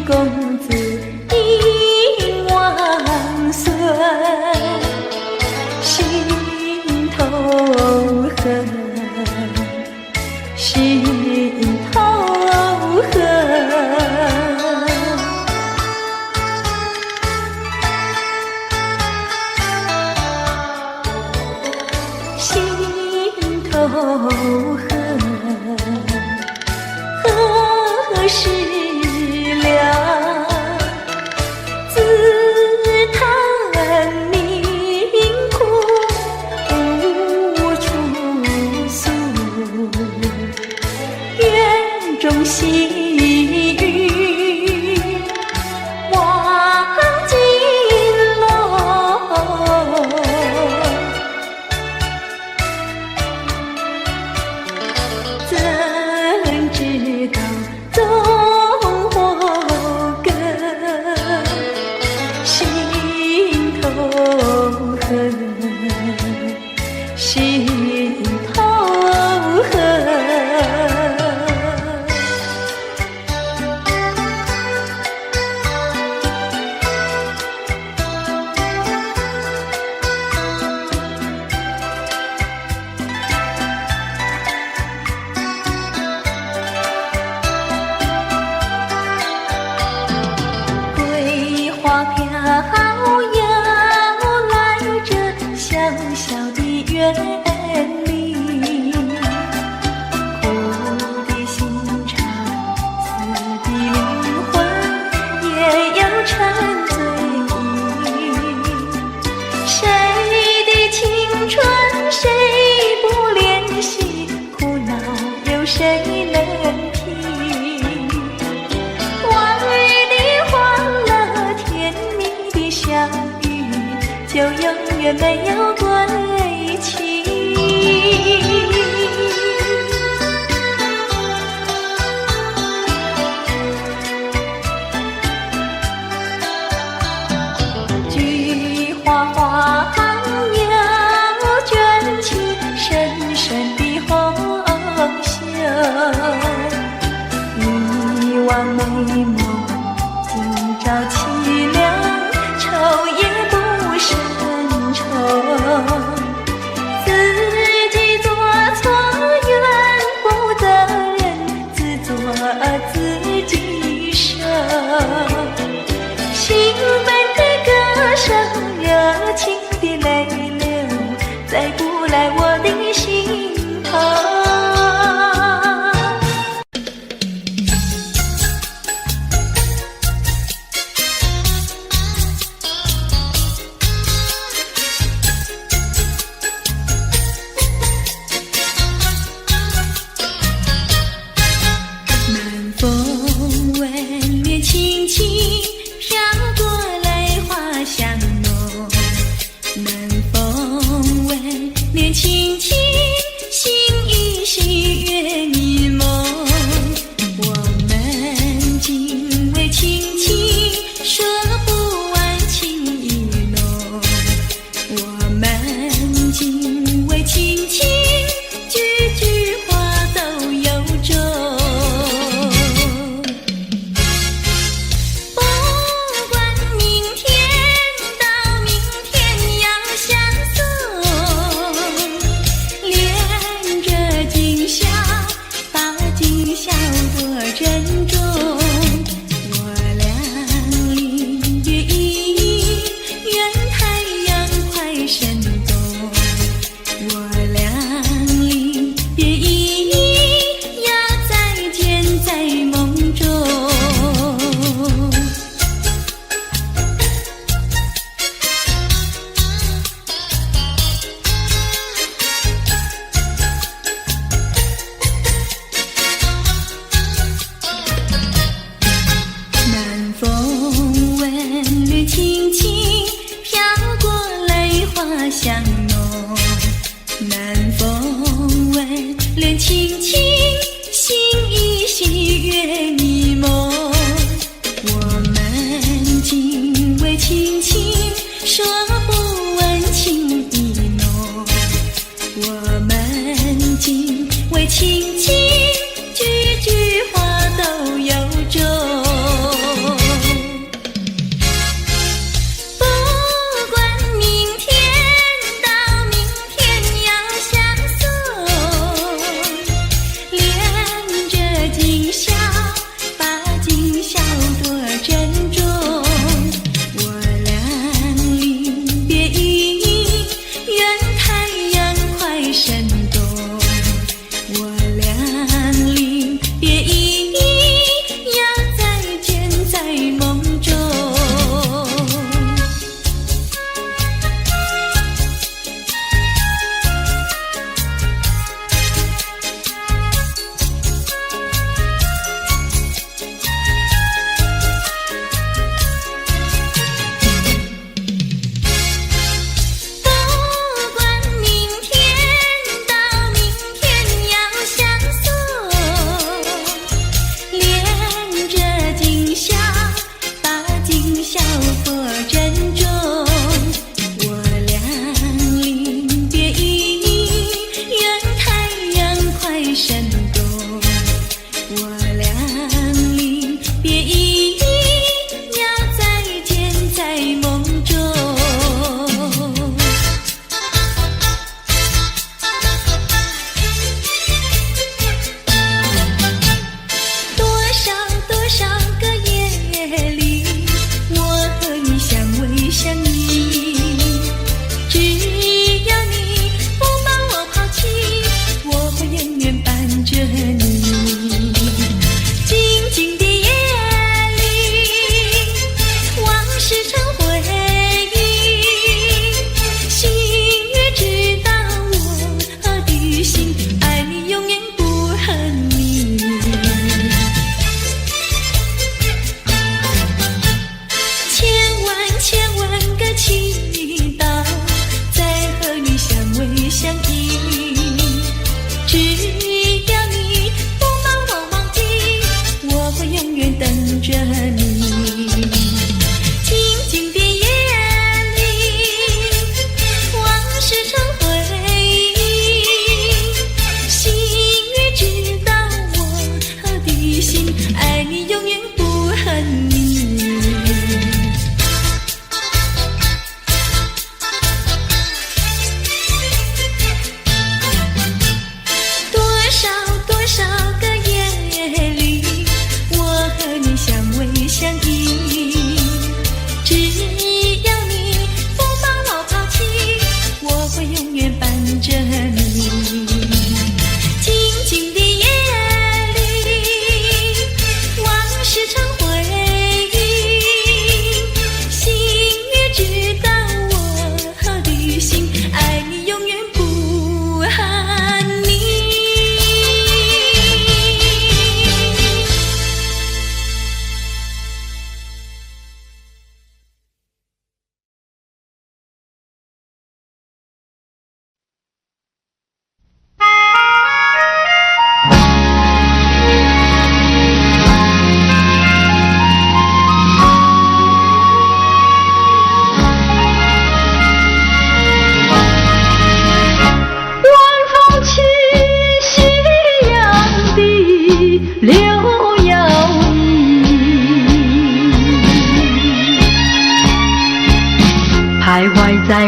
公子应万岁，心头恨，心头恨，心头恨，何时了？自叹命苦无处诉，院中细雨望金楼，怎知道纵火根，心头恨，心头恨。桂花飘摇来这小小的园里，苦的心肠，死的灵魂也要沉醉。谁的青春谁不怜惜，苦恼有谁能听？往日的欢乐，甜蜜的相遇，就永远没有归期。菊花花要卷起深深的红袖，一往美梦今朝凄凉，愁也不胜愁。自己做错怨不得人，自作自己受。兴奋的歌声，热情的泪流，再不来我的心头。南风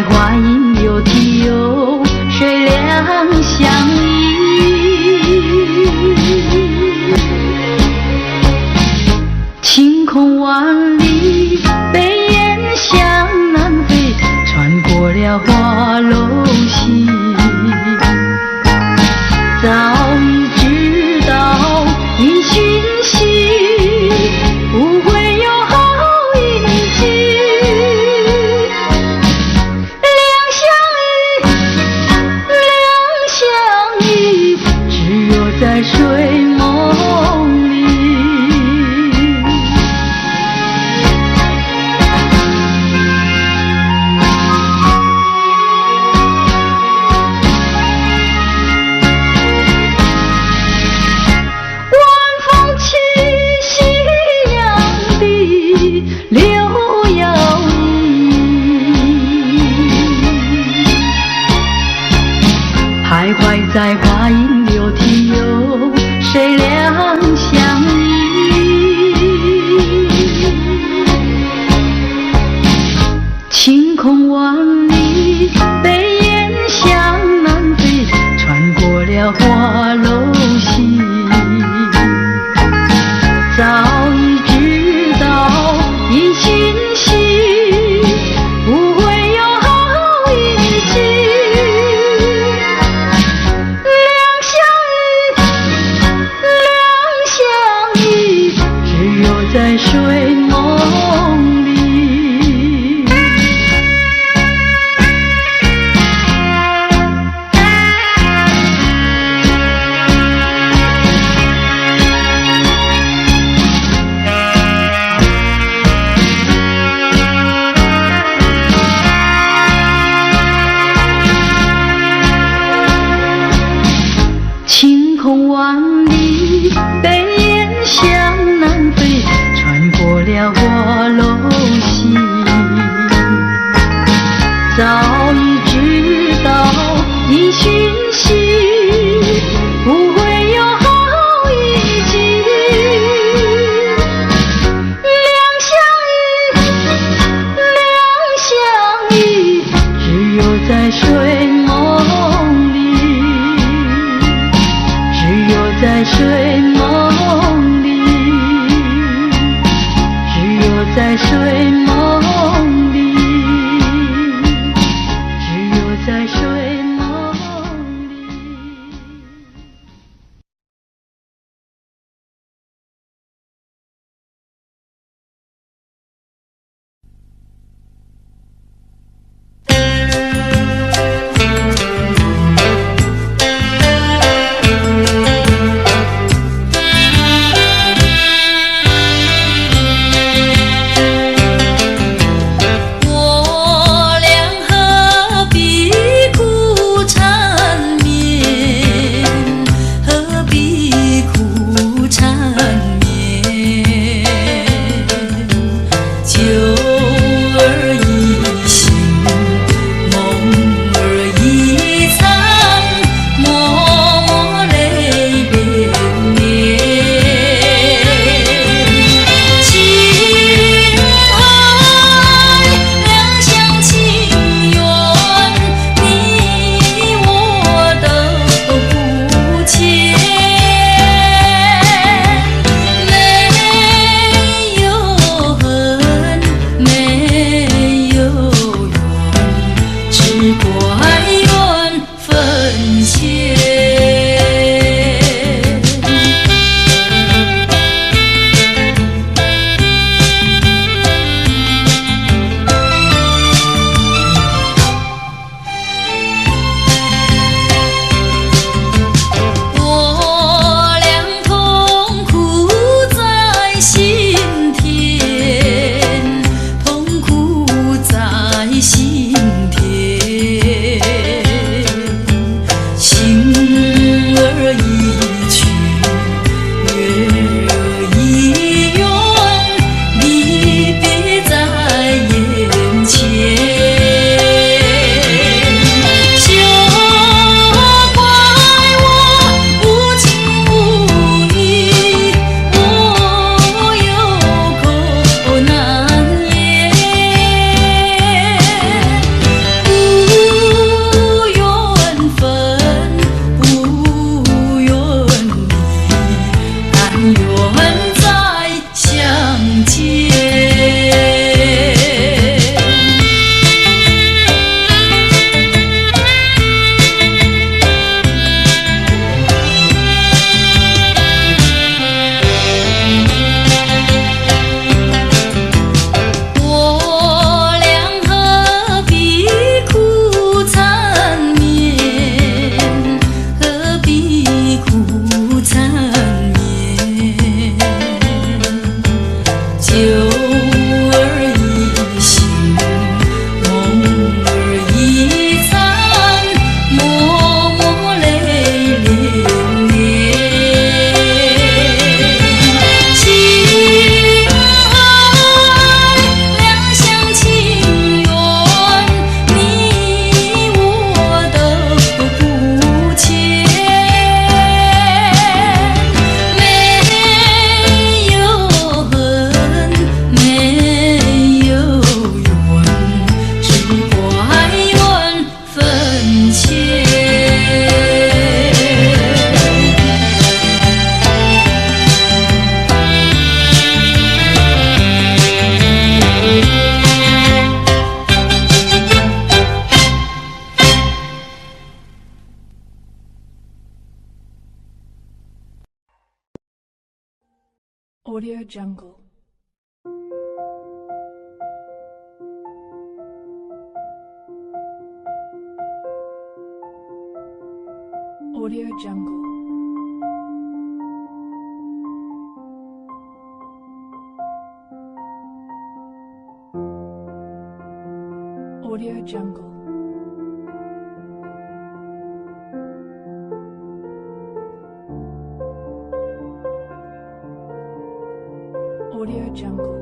话音有啼哟，水两相依。晴空万里，北雁向南飞，穿过了花楼溪。早已知道你讯息，不会有好运气。两相依，只有在睡梦里。Audio Jungle. Audio Jungle. Audio Jungle. Audio Jungle.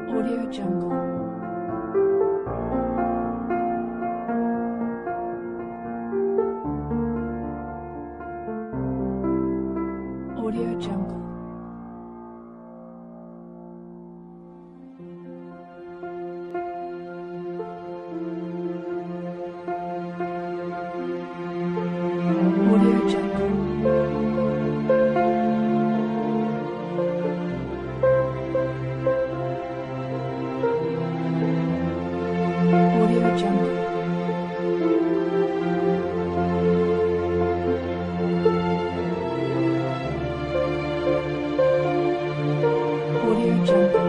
Audio Jungle. Audio Jungle. Audio Jungle. Audio Jungle. Audio Jungle. Audio Jungle.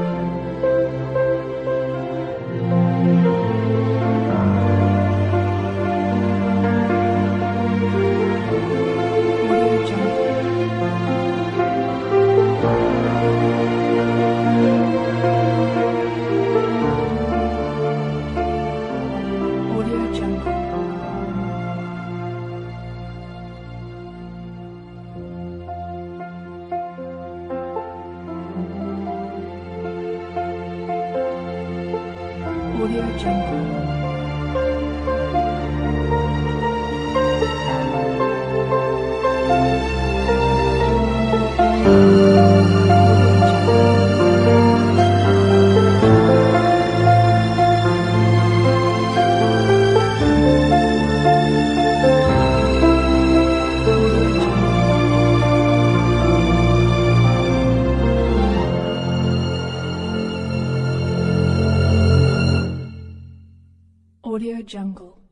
Audio Jungle. Audio Jungle.